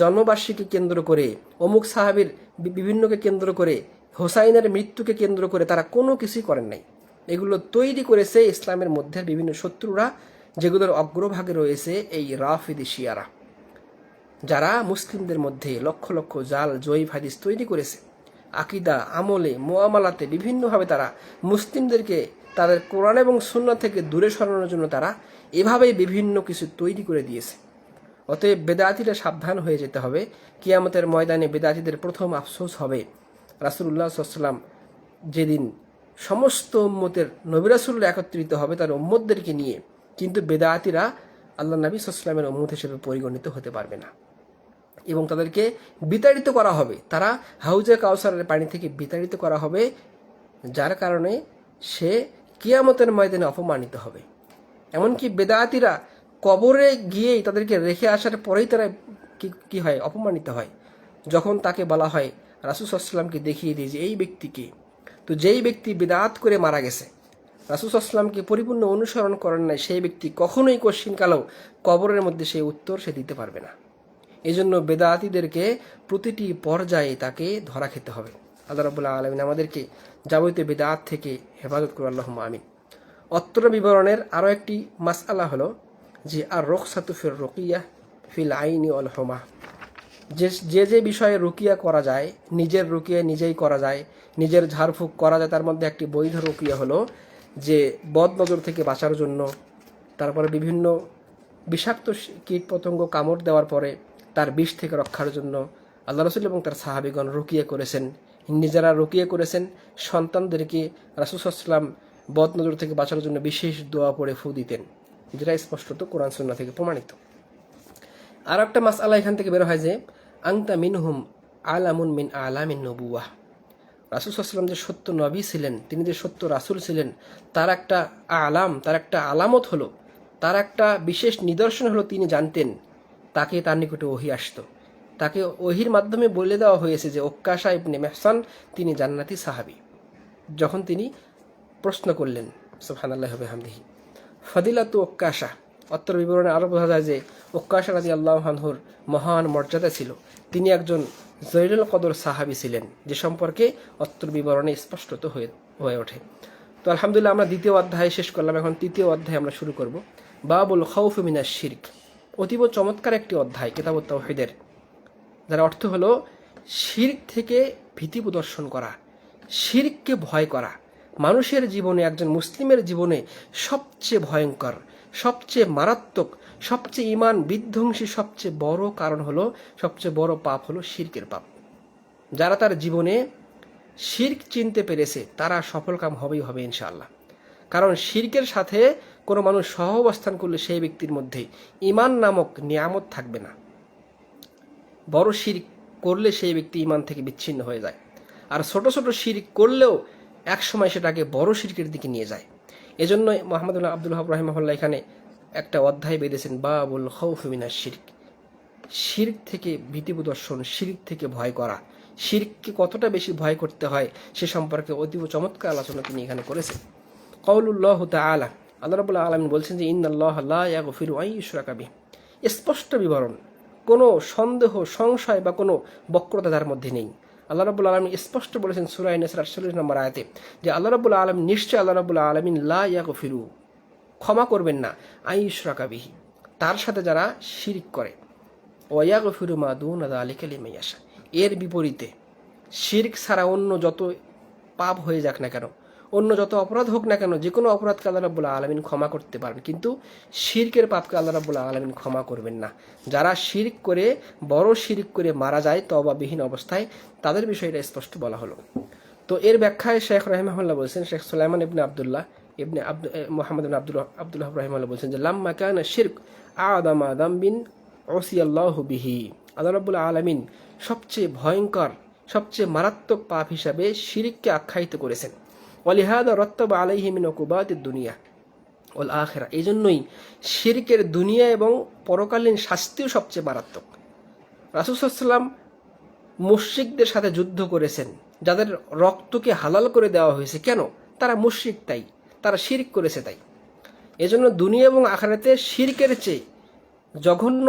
জন্মবার্ষিকী কেন্দ্র করে, অমুক সাহাবীর বিভিন্নকে কেন্দ্র করে, হোসাইনের মৃত্যুকে কেন্দ্র করে তারা কোনো কিছুই করেন নাই। এগুলো তৈরি করেছে ইসলামের মধ্যে বিভিন্ন শত্রুরা, যেগুলোর অগ্রভাগে রয়েছে এই রাফিদি শিয়ারা, যারা মুসলিমদের মধ্যে লক্ষ লক্ষ জাল জয়ীফ হাদিস তৈরি করেছে। আকিদা, আমলে, মুআমালাতে বিভিন্নভাবে তারা মুসলিমদেরকে তাদের কোরআন এবং সুন্নাহ থেকে দূরে সরানোর জন্য তারা এভাবেই বিভিন্ন কিছু তৈরি করে দিয়েছে। অতএব বেদাতিরা সাবধান হয়ে যেতে হবে। কিয়ামতের ময়দানে বেদাতিদের প্রথম আফসোস হবে রাসূলুল্লাহ সাল্লাল্লাহু আলাইহি ওয়াসাল্লাম যেদিন সমস্ত উম্মতের নবী রাসূলরা একত্রিত হবে তার উম্মতদেরকে নিয়ে, কিন্তু বেদাতিরা আল্লাহ নবী সাল্লাল্লাহু আলাইহি ওয়াসাল্লামের উম্মত হিসেবে পরিগণিত হতে পারবে না এবং তাদেরকে বিতাড়িত করা হবে। তারা হাউজে কাউসারের পানি থেকে বিতাড়িত করা হবে, যার কারণে সে কিয়ামতের ময়দানে অপমানিত হবে। এমনকি বেদাতিরা কবরে গিয়েই তাদেরকে রেখে আসার পরেই তারা কি হয়, অপমানিত হয়। যখন তাকে বলা হয় রাসূল সাল্লাল্লাহু আলাইহি ওয়াসাল্লামকে দেখিয়ে দিয়ে যে এই ব্যক্তিকে, তো যেই ব্যক্তি বিদআত করে মারা গেছে, রাসূল সাল্লাল্লাহু আলাইহি ওয়াসাল্লামকে পরিপূর্ণ অনুসরণ করেন নাই, সেই ব্যক্তি কখনোই কশিনকালেও কবরের মধ্যে সেই উত্তর সে দিতে পারবে না। এই জন্য বেদাতিদেরকে প্রতিটি পর্যায়ে তাকে ধরা খেতে হবে। আল্লাহ রাব্বুল আলামিন আমাদেরকে যাবতীয় বেদাত থেকে হেফাজত করুন, আল্লাহুম্মা আমিন। অত্র বিবরণের আরও একটি মাসআলা হলো যে আর রুখসাতু ফির রুকিয়া ফিল আইনি ওয়াল হুমা, যে বিষয়ে রুকিয়া করা যায়, নিজের রুকিয়া নিজেই করা যায়, নিজের ঝাড়ফুঁক করা যায়, তার মধ্যে একটি বৈধ রুকিয়া হলো যে বদ নজর থেকে বাঁচার জন্য, তারপরে বিভিন্ন বিষাক্ত কীট পতঙ্গ কামড় দেওয়ার পরে তার বিষ থেকে রক্ষার জন্য আল্লাহ রাসূল এবং তার সাহাবীগণ রুকিয়া করেছেন। নিজেরা রুকিয়া করেছেন, সন্তানদেরকে রাসূল সাল্লাল্লাহু আলাইহি ওয়াসাল্লাম বদ নজর থেকে বাঁচার জন্য বিশেষ দোয়া পড়ে ফু দিতেন, যেটা স্পষ্টত কোরআন সুন্নাহ থেকে প্রমাণিত। আর একটা মাসআলা এখান থেকে বের হয় যে আনতা মিনহুম আলামুন মিন আলামিন নবুওয়াহ, রাসূল সাল্লাল্লাহু আলাইহি ওয়াসাল্লাম যে সত্য নবী ছিলেন, তিনি যে সত্য রাসূল ছিলেন, তার একটা আলাম, তার একটা আলামত হলো, তার একটা বিশেষ নিদর্শন হলো তিনি জানতেন তাকে তার নিকটে ওহী আসতো। তাকে ওহীর মাধ্যমে বলে দেওয়া হয়েছে যে ওক্কাশা ইবনে মেহসান তিনি জান্নাতি সাহাবী। যখন তিনি প্রশ্ন করলেন, সুবহানাল্লাহি ওয়া বিহামদিহি, ফাদিলাতু ওক্কাশা, অত্র বিবরণে আরও বোঝা যায় যে ওক্কাশা রাদিয়াল্লাহু আনহুর মহান মর্যাদা ছিল। তিনি একজন জলিলুল কদর সাহাবী ছিলেন, যে সম্পর্কে অত্র বিবরণে স্পষ্টত হয়ে ওঠে। তো আলহামদুলিল্লাহ আমরা দ্বিতীয় অধ্যায় শেষ করলাম, এখন তৃতীয় অধ্যায় আমরা শুরু করব। বাবুল খাউফ মিনাশ শিরক, অতীব চমৎকার একটি অধ্যায় কিতাবুত তাওহীদের, যার অর্থ হলো শিরক থেকে ভীতি প্রদর্শন করা, শিরককে ভয় করা। মানুষের জীবনে, একজন মুসলিমের জীবনে সবচেয়ে ভয়ঙ্কর, সবচেয়ে মারাত্মক, সবচেয়ে ঈমান বিধ্বংসী সবচেয়ে বড় কারণ হলো, সবচেয়ে বড় পাপ হলো শিরকের পাপ। যারা তার জীবনে শিরক চিনতে পেরেছে তারা সফলকাম হবেই হবে ইনশাআল্লাহ। কারণ শিরকের সাথে কোনো মানুষ সহ অবস্থান করলে সেই ব্যক্তির মধ্যে ঈমান নামক নিয়ামত থাকবে না। বড় শিরক করলে সেই ব্যক্তি ঈমান থেকে বিচ্ছিন্ন হয়ে যায়, আর ছোট ছোট শিরক করলেও একসময় সেটাকে বড় শিরকের দিকে নিয়ে যায়। এজন্য মুহাম্মদ আব্দুল ওয়াহাব রাহিমাহুল্লাহ এখানে একটা অধ্যায় বেঁধেছেন, বাবুল খাউফ মিনাশ শিরক, শিরক থেকে ভীতি প্রদর্শন, শিরক থেকে ভয় করা, শিরককে কতটা বেশি ভয় করতে হয় সে সম্পর্কে অতীব চমৎকার আলোচনা তিনি এখানে করেছেন। কাউলুল্লাহ তাআলা, আল্লাহ রাব্বুল আলামিন বলছেন যে ইন্নাল্লাহা লা ইয়াগফিরু আন ইউশরাকা বিহি, স্পষ্ট বিবরণ, কোনো সন্দেহ সংশয় বা কোনো বক্রতা তার মধ্যে নেই। আল্লাহ রাব্বুল আলামিন স্পষ্ট বলেছেন সূরা আন-নাসর 48 নম্বর আয়াতে যে আল্লাহ রাব্বুল আলামিন, নিশ্চয় আল্লাহ রাব্বুল আলামিন লা ইয়াগফিরু, ক্ষমা করবেন না, আন ইউশরাকা বিহি, তার সাথে যারা শিরক করে, ওয়া ইয়াগফিরু মা দুনা যালিকা লিমান ইয়াশা, এর বিপরীতে শিরক ছাড়া অন্য যত পাপ হয়ে যাক না কেন, অন্য যত অপরাধ হোক না কেন, যে কোনো অপরাধকে আল্লাহ রাব্বুল আলামিন ক্ষমা করতে পারবেন, কিন্তু শিরকের পাপকে আল্লাহ রাব্বুল আলামিন ক্ষমা করবেন না। যারা শিরক করে, বড় শিরক করে মারা যায় তওবাবিহীন অবস্থায়, তাদের বিষয়টা স্পষ্ট বলা হলো। তো এর ব্যাখ্যায় শেখ রাহিমাহুল্লাহ বলছেন, শেখ সুলাইমান ইবনে আব্দুল্লাহ ইবনে মুহাম্মদ ইবনে আব্দুল ওয়াহাব রাহিমাহুল্লাহ বলছেন যে লাম্মা কানা শিরক আদামা দামবিন উসিয়াল্লাহু বিহি, আল্লাহ রাব্বুল আলামিন সবচেয়ে ভয়ঙ্কর, সবচেয়ে মারাত্মক পাপ হিসাবে শিরককে আখ্যায়িত করেছেন। ওয়ালিহাদা রাত্তাবা আলাইহি মিন উকুবাতিদ দুনিয়া ওয়াল আখিরা, এই জন্যই শিরকের দুনিয়া এবং পরকালীন শাস্তিও সবচেয়ে মারাত্মক। রাসূল সাল্লাল্লাহু আলাইহি ওয়াসাল্লাম মুশরিকদের সাথে যুদ্ধ করেছেন, যাদের রক্তকে হালাল করে দেওয়া হয়েছে। কেন? তারা মুশরিক, তাই তারা শিরক করেছে। তাই এজন্য দুনিয়া এবং আখিরাতে শিরকের চেয়ে জঘন্য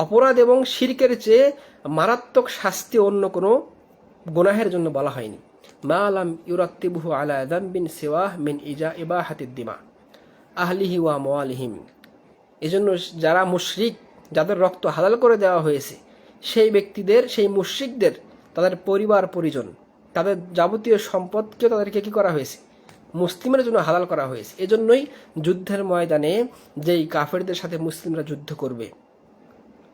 অপরাধ এবং শিরকের চেয়ে মারাত্মক শাস্তি অন্য কোনো গুনাহের জন্য বলা হয়নি। মা লাম ইউরাত্তিবুহু আলা যামবিন সিওয়াহ মিন ইবাহাতিদ দিমা আহলিহি ওয়া মাওয়ালিহিম। এজন্য যারা মুশরিক, যাদের রক্ত হালাল করে দেওয়া হয়েছে, সেই ব্যক্তিদের, সেই মুশরিকদের, তাদের পরিবার পরিজন, তাদের যাবতীয় সম্পদকে তাদেরকে কি করা হয়েছে? মুসলিমের জন্য হালাল করা হয়েছে। এজন্যই যুদ্ধের ময়দানে যেই কাফেরদের সাথে মুসলিমরা যুদ্ধ করবে,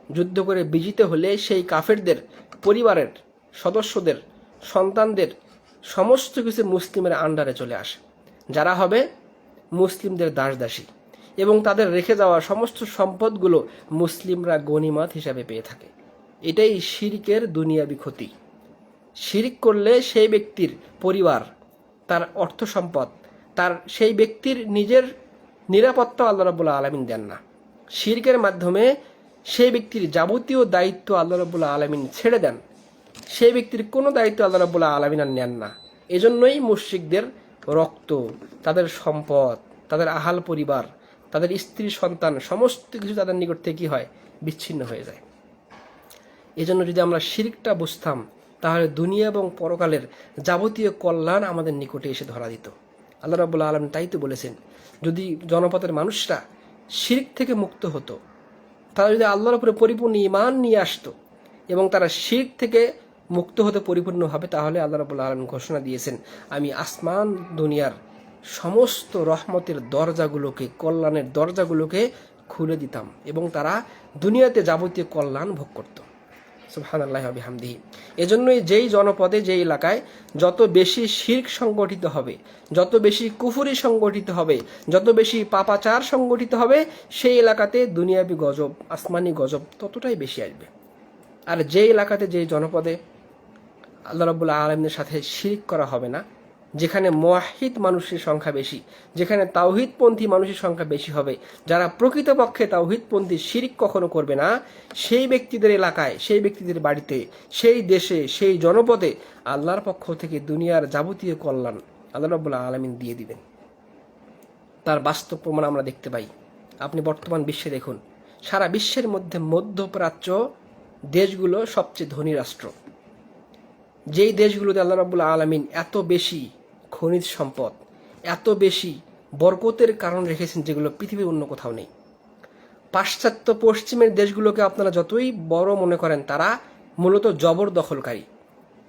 যুদ্ধ করে বিজিত হলে সেই কাফেরদের পরিবারের সদস্যদের, সন্তানদের সমস্ত কিছু মুসলিমের আন্ডারে চলে আসে, যারা হবে মুসলিমদের দাসদাসী, এবং তাদের রেখে যাওয়া সমস্ত সম্পদগুলো মুসলিমরা গনিমত হিসাবে পেয়ে থাকে। এটাই শিরকের দুনিয়াবি ক্ষতি। শিরক করলে সেই ব্যক্তির পরিবার, তার অর্থ সম্পদ, তার সেই ব্যক্তির নিজের নিরাপত্তা আল্লাহ রাব্বুল আলামিন দেন না। শিরকের মাধ্যমে সেই ব্যক্তির যাবতীয় দায়িত্ব আল্লাহ রাব্বুল আলামিন ছেড়ে দেন। সেই ব্যক্তির কোনো দায়িত্ব আল্লাহ রাব্বুল আলামিন আর নেন না। এজন্যই মুশরিকদের রক্ত, তাদের সম্পদ, তাদের আহাল পরিবার, তাদের স্ত্রী সন্তান সমস্ত কিছু তাদের নিকট থেকে কি হয়? বিচ্ছিন্ন হয়ে যায়। এজন্য যদি আমরা শিরকটা বুঝতাম, তাহলে দুনিয়া এবং পরকালের যাবতীয় কল্যাণ আমাদের নিকটে এসে ধরা দিত। আল্লাহ রাব্বুল আলামিন তাই তো বলেছেন, যদি জনপদের মানুষরা শিরক থেকে মুক্ত হতো, তারা যদি আল্লাহর উপরে পরিপূর্ণ ঈমান নিয়ে আসতো এবং তারা শিরক থেকে মুক্ত হতে পরিপূর্ণভাবে, তাহলে আল্লাহ রাব্বুল আলামিন ঘোষণা দিয়েছেন, আমি আসমান দুনিয়ার সমস্ত রহমতের দরজাগুলোকে, কল্যাণের দরজাগুলোকে খুলে দিতাম এবং তারা দুনিয়াতে যাবতীয় কল্যাণ ভোগ করত। সুবহানাল্লাহি ওয়া বিহামদিহি। এজন্যই যেই জনপদে, যেই এলাকায় যত বেশি শিরক সংগঠিত হবে, যত বেশি কুফরি সংগঠিত হবে, যত বেশি পাপাচার সংগঠিত হবে, সেই এলাকাতে দুনিয়াবি গজব, আসমানি গজব ততটাই বেশি আসবে। আর যেই এলাকাতে, যেই জনপদে আল্লাহ রাব্বুল আলামিনের সাথে শিরক করা হবে না, যেখানে মুওয়াহ্হিদ মানুষের সংখ্যা বেশি, যেখানে তাওহীদপন্থী মানুষের সংখ্যা বেশি হবে, যারা প্রকৃতপক্ষে তাওহীদপন্থী, শিরক কখনো করবে না, সেই ব্যক্তিদের এলাকায়, সেই ব্যক্তিদের বাড়িতে, সেই দেশে, সেই জনপদে আল্লাহর পক্ষ থেকে দুনিয়ার যাবতীয় কল্যাণ আল্লাহ রাব্বুল আলামিন দিয়ে দিবেন। তার বাস্তব প্রমাণ আমরা দেখতে পাই। আপনি বর্তমান বিশ্বে দেখুন, সারা বিশ্বের মধ্যে মধ্যপ্রাচ্য দেশগুলো সবচেয়ে ধনী রাষ্ট্র। যেই দেশগুলোতে আল্লাহ রাব্বুল আলামিন এত বেশি খনিজ সম্পদ, এত বেশি বরকতের কারণ রেখেছেন, যেগুলো পৃথিবীর অন্য কোথাও নেই। পাশ্চাত্য পশ্চিমের দেশগুলোকে আপনারা যতই বড় মনে করেন, তারা মূলত জবরদখলকারী।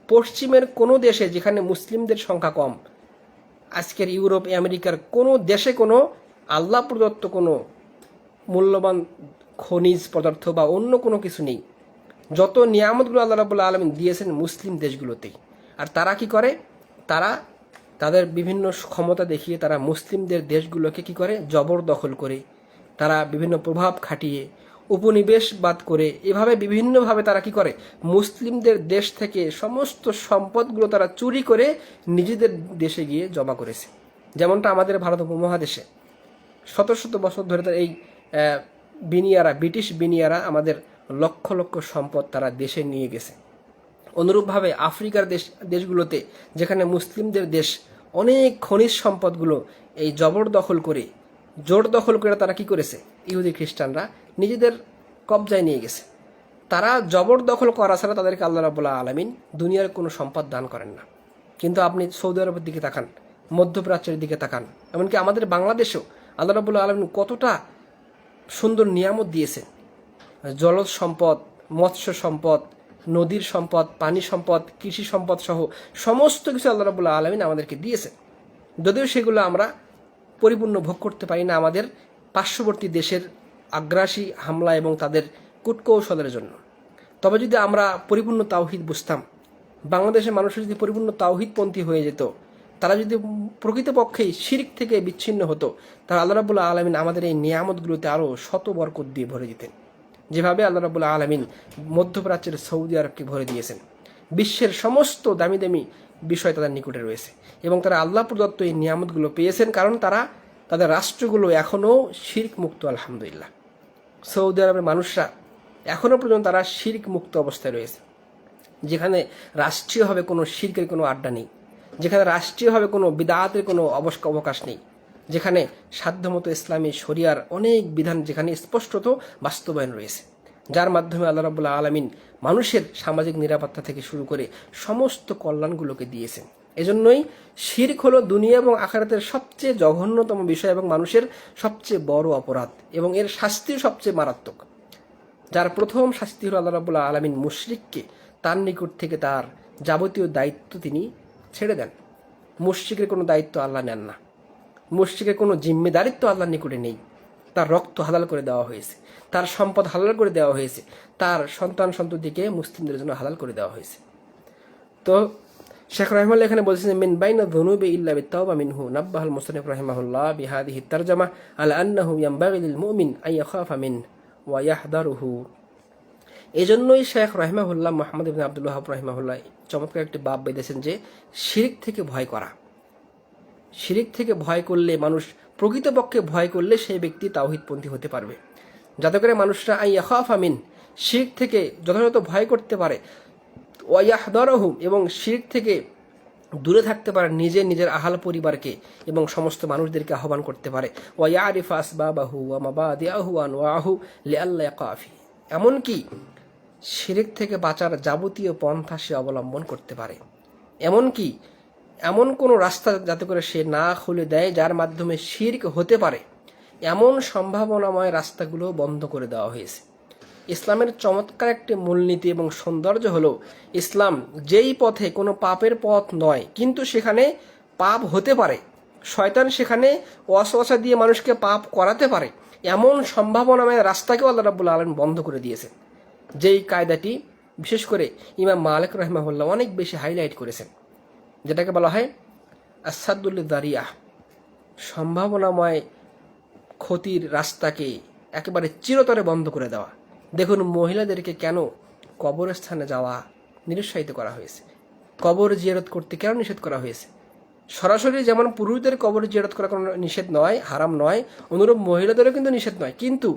পশ্চিমের কোনো দেশে যেখানে মুসলিমদের সংখ্যা কম, আজকের ইউরোপ, আমেরিকার কোনো দেশে কোনো আল্লাহ প্রদত্ত কোনো মূল্যবান খনিজ পদার্থ বা অন্য কোনো কিছু নেই। যত নিয়ামতগুলো আল্লাহ রাব্বুল আলামিন দিয়েছেন মুসলিম দেশগুলোতেই। আর তারা কি করে? তারা তাদের বিভিন্ন ক্ষমতা দেখিয়ে তারা মুসলিমদের দেশগুলোকে কি করে? জবরদখল করে, তারা বিভিন্ন প্রভাব খাটিয়ে, উপনিবেশবাদ করে, এভাবে বিভিন্নভাবে তারা কি করে? মুসলিমদের দেশ থেকে সমস্ত সম্পদগুলো তারা চুরি করে নিজেদের দেশে গিয়ে জমা করেছে। যেমনটা আমাদের ভারত উপমহাদেশে শত শত বছর ধরে এই বিনিয়ারা, ব্রিটিশ বিনিয়ারা আমাদের লক্ষ লক্ষ সম্পদ তারা দেশে নিয়ে গেছে। অনুরূপভাবে আফ্রিকার দেশগুলোতে, যেখানে মুসলিমদের দেশ, অনেক খনিজ সম্পদগুলো এই জবরদখল করে, জোর দখল করে তারা কি করেছে? ইহুদি খ্রিস্টানরা নিজেদের কবজায় নিয়ে গেছে। তারা জবরদখল করা ছাড়া তাদেরকে আল্লাহ রাব্বুল আলামিন দুনিয়ার কোনো সম্পদ দান করেন না। কিন্তু আপনি সৌদি আরবের দিকে তাকান, মধ্যপ্রাচ্যের দিকে তাকান, এমনকি আমাদের বাংলাদেশেও আল্লাহ রাব্বুল আলামিন কতটা সুন্দর নিয়ামত দিয়েছেন। জলজ সম্পদ, মৎস্য সম্পদ, নদীর সম্পদ, পানি সম্পদ, কৃষি সম্পদ সহ সমস্ত কিছু আল্লাহ রাব্বুল আলামিন আমাদেরকে দিয়েছেন। যদিও সেগুলো আমরা পরিপূর্ণ ভোগ করতে পারি না আমাদের পার্শ্ববর্তী দেশের আগ্রাসী হামলা এবং তাদের কূটকৌশলের জন্য। তবে যদি আমরা পরিপূর্ণ তাওহীদ বুঝতাম, বাংলাদেশের মানুষের যদি পরিপূর্ণ তাওহীদপন্থী হয়ে যেত, তারা যদি প্রকৃতপক্ষেই শিরক থেকে বিচ্ছিন্ন হতো, তাহলে আল্লাহ রাব্বুল আলামিন আমাদের এই নিয়ামতগুলোতে আরও শত বরকত দিয়ে ভরে দিতেন, যেভাবে আল্লাহ রাব্বুল আলামিন মধ্যপ্রাচ্যের সৌদি আরবকে ভরে দিয়েছেন। বিশ্বের সমস্ত দামি দামি বিষয় তাদের নিকটে রয়েছে এবং তারা আল্লাহ প্রদত্ত এই নিয়ামতগুলো পেয়েছেন, কারণ তারা, তাদের রাষ্ট্রগুলো এখনও শিরক মুক্ত। আলহামদুলিল্লাহ। সৌদি আরবের মানুষরা এখনও পর্যন্ত তারা শিরক মুক্ত অবস্থায় রয়েছে, যেখানে রাষ্ট্রীয়ভাবে কোনো শিরকের কোনো আড্ডা নেই, যেখানে রাষ্ট্রীয়ভাবে কোনো বিদআতের কোনো অবকাশ নেই, যেখানে সাধ্যমতো ইসলামী শরিয়ার অনেক বিধান যেখানে স্পষ্টত বাস্তবায়ন রয়েছে, যার মাধ্যমে আল্লাহ রাব্বুল আলামিন মানুষের সামাজিক নিরাপত্তা থেকে শুরু করে সমস্ত কল্যাণগুলোকে দিয়েছেন। এজন্যই শিরক হলো দুনিয়া এবং আখিরাতের সবচেয়ে জঘন্যতম বিষয় এবং মানুষের সবচেয়ে বড় অপরাধ, এবং এর শাস্তিও সবচেয়ে মারাত্মক। যার প্রথম শাস্তি হলো আল্লাহ রাব্বুল আলামিন মুশরিককে তার নিকট থেকে তার যাবতীয় দায়িত্ব তিনি ছেড়ে দেন। মুশরিকের কোনো দায়িত্ব আল্লাহ নেন না, মুশরিকের কোনো জিম্মেদারিত্ব আল্লাহর নিকটে নেই। তার রক্ত হালাল করে দেওয়া হয়েছে, তার সম্পদ হালাল করে দেওয়া হয়েছে, তার সন্তান সন্ততিকে মুসলিমদের জন্য হালাল করে দেওয়া হয়েছে। তো শেখ রাহিমাহুল্লাহ এখানে বলছেন, মিন বাইনা যুনুবি ইল্লা বিত্তাওবা মিনহু নাব্বাহাল মুসান্নিফ রাহিমাহুল্লাহ বিহাদিহি তারজামা আলা আন্নাহু ইয়ানবাগি লিল মুমিন আন ইয়াখাফা মিন ওয়া ইয়াহদারুহু। এজন্যই শেখ রাহিমাহুল্লাহ মুহাম্মদ ইবনে আব্দুল ওয়াহাব রাহিমাহুল্লাহ চমৎকার একটি বাব বেঁধেছেন যে শিরক থেকে ভয় করা। শিরক থেকে ভয় করলে মানুষ, প্রকৃতপক্ষে ভয় করলে সেই ব্যক্তি তাওহীদপন্থী হতে পারবে, যাতে করে মানুষরা আন ইয়াখাফা মিন, শিরক থেকে যথাযথ ভয় করতে পারে, ওয়া ইয়াহদারুহু, এবং শিরক থেকে দূরে থাকতে পারে নিজের আহাল পরিবারকে এবং সমস্ত মানুষদেরকে আহ্বান করতে পারে। ওয়া ইয়ারিফা আসবাবাহু ওয়া মাবাদিআহু ওয়া আনওয়াহু লিআল্লা ইয়াকা ফি, এমনকি শিরক থেকে বাঁচার যাবতীয় পন্থা সে অবলম্বন করতে পারে, এমনকি এমন কোনো রাস্তা যাতে করে সে না খুলে দেয় যার মাধ্যমে শিরক হতে পারে, এমন সম্ভাবনাময় রাস্তাগুলো বন্ধ করে দেওয়া হয়েছে। ইসলামের চমৎকার একটি মূলনীতি এবং সৌন্দর্য হলো, ইসলাম যেই পথে কোনো পাপের পথ নয়, কিন্তু সেখানে পাপ হতে পারে, শয়তান সেখানে ওয়াসওয়াসা দিয়ে মানুষকে পাপ করাতে পারে, এমন সম্ভাবনাময় রাস্তাকেও আল্লাহ রাব্বুল আলামিন বন্ধ করে দিয়েছেন। যেই কায়দাটি বিশেষ করে ইমাম মালিক রাহিমাহুল্লাহ অনেক বেশি হাইলাইট করেছেন, যেটাকে বলা হয় আসাদুল দারিয়া, সম্ভাবনাময় ক্ষতির রাস্তাকে একেবারে চিরতরে বন্ধ করে দেওয়া। দেখুন, মহিলাদেরকে কেন কবরস্থানে যাওয়া নিরুৎসাহিত করা হয়েছে, কবর জিয়ারত করতে কেন নিষেধ করা হয়েছে। সরাসরি যেমন পুরুষদের কবর জিয়ারত করা কোনো নিষেধ নয়, হারাম নয়, অনুরূপ মহিলাদেরও কিন্তু নিষেধ নয়, কিন্তু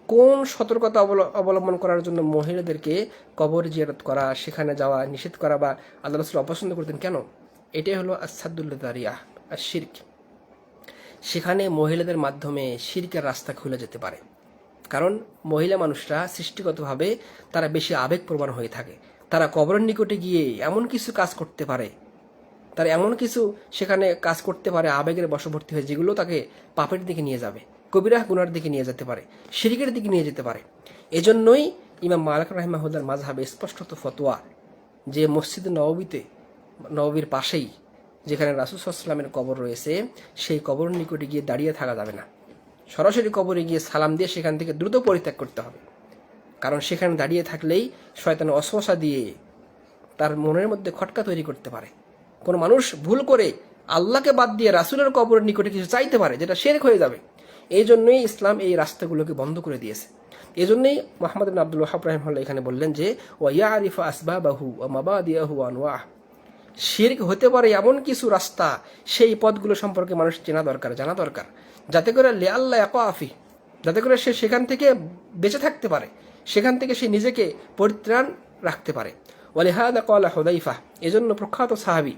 কোন সতর্কতা অবলম্বন করার জন্য মহিলাদেরকে কবর জিয়ারত করা, সেখানে যাওয়া নিষেধ করা বা আল্লাহ রাসূল অপছন্দ করতেন কেন? এটাই হলো আসাদুল দারিয়া আর শিরক। সেখানে মহিলাদের মাধ্যমে শিরকের রাস্তা খুলে যেতে পারে, কারণ মহিলা মানুষরা সৃষ্টিগতভাবে তারা বেশি আবেগপ্রবণ হয়ে থাকে। তারা কবরের নিকটে গিয়ে এমন কিছু কাজ করতে পারে, তারা এমন কিছু সেখানে কাজ করতে পারে আবেগের বশবর্তী হয়ে, যেগুলো তাকে পাপের দিকে নিয়ে যাবে, কবিরা গুনার দিকে নিয়ে যেতে পারে, শিরকের দিকে নিয়ে যেতে পারে। এজন্যই ইমাম মালিক রাহিমাহুল্লাহর মাযহাবে স্পষ্টত ফতোয়া যে মসজিদে নববীর পাশেই যেখানে রাসূল সাল্লাল্লাহু আলাইহি ওয়াসাল্লামের কবর রয়েছে, সেই কবরের নিকটে গিয়ে দাঁড়িয়ে থাকা যাবে না। সরাসরি কবরে গিয়ে সালাম দিয়ে সেখান থেকে দ্রুত পরিত্যাগ করতে হবে, কারণ সেখানে দাঁড়িয়ে থাকলেই শয়তান ওয়াসওয়াসা দিয়ে তার মনের মধ্যে খটকা তৈরি করতে পারে। কোনো মানুষ ভুল করে আল্লাহকে বাদ দিয়ে রাসূলের কবরের নিকটে কিছু চাইতে পারে, যেটা শিরক হয়ে যাবে। এই জন্যই ইসলাম এই রাস্তাগুলোকে বন্ধ করে দিয়েছে। এই জন্যই মুহাম্মদ ইবনে আব্দুল ওয়াহাব রাহিমাহুল্লাহ এখানে বললেন যে ওয়া ইয়ারিফা আসবাবাহু ওয়া মাবাদিআহু ওয়া আনওয়াহ, শিরক হতে পারে এমন কিছু রাস্তা, সেই পথগুলো সম্পর্কে মানুষ জানা দরকার, যাতে করে লিআল্লা ইয়াকা ফি, যাতে করে সে সেখান থেকে বেঁচে থাকতে পারে, সেখান থেকে সে নিজেকে পরিত্রাণ রাখতে পারে। ওয়ালিহাদা ক্বালা হুযায়ফা, এজন্য প্রখ্যাত সাহাবী,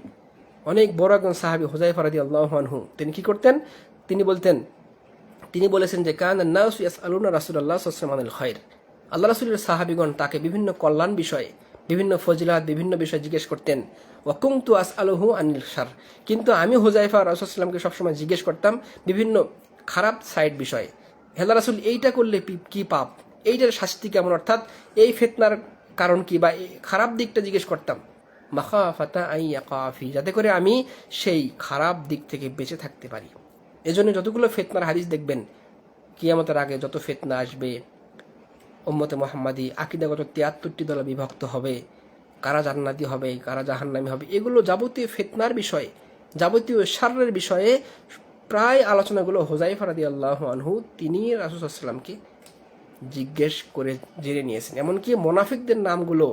অনেক বড় একজন সাহাবী হুযায়ফা রাদিয়াল্লাহু আনহু, তিনি কি করতেন? তিনি বলেছেন যে কানান নাসু ইয়াসআলুনা রাসূলুল্লাহ সাল্লাল্লাহু আলাইহি ওয়াসাল্লাম আনিল খায়র, আল্লাহ রাসূলের সাহাবীগণ তাকে বিভিন্ন কল্যাণ বিষয়ে, বিভিন্ন ফজিলাত, বিভিন্ন বিষয় জিজ্ঞেস করতেন। ওয়া কুনতু আসআলুহু আনিল শার, কিন্তু আমি হুযায়ফা রাসূল সাল্লাল্লাহু আলাইহি ওয়াসাল্লামকে সবসময় জিজ্ঞেস করতাম বিভিন্ন খারাপ সাইড বিষয়ে। হে আল্লাহর রাসূল, এইটা করলে কি পাপ, এইটার শাস্তি কেমন, অর্থাৎ এই ফিতনার কারণ কি, বা খারাপ দিকটা জিজ্ঞেস করতাম। মাখাফাতা আন ইয়াকা ফি, যাতে করে আমি সেই খারাপ দিক থেকে বেঁচে থাকতে পারি। এজন্য যতগুলো ফিতনার হাদিস দেখবেন, কিয়ামতের আগে যত ফিতনা আসবে, উম্মতে মুহাম্মাদি আকীদাগত ৭৩টি দলে বিভক্ত হবে, কারা জান্নাতি হবে, কারা জাহান্নামী হবে, এগুলো যাবতীয় ফিতনার বিষয়ে, যাবতীয় শাররের বিষয়ে প্রায় আলোচনাগুলো হুযায়ফা রাদিয়াল্লাহু আনহু তিনি রাসূল সাল্লাল্লাহু আলাইহি ওয়াসাল্লামকে জিজ্ঞেস করে জেনে নিয়েছেন। এমনকি মুনাফিকদের নামগুলো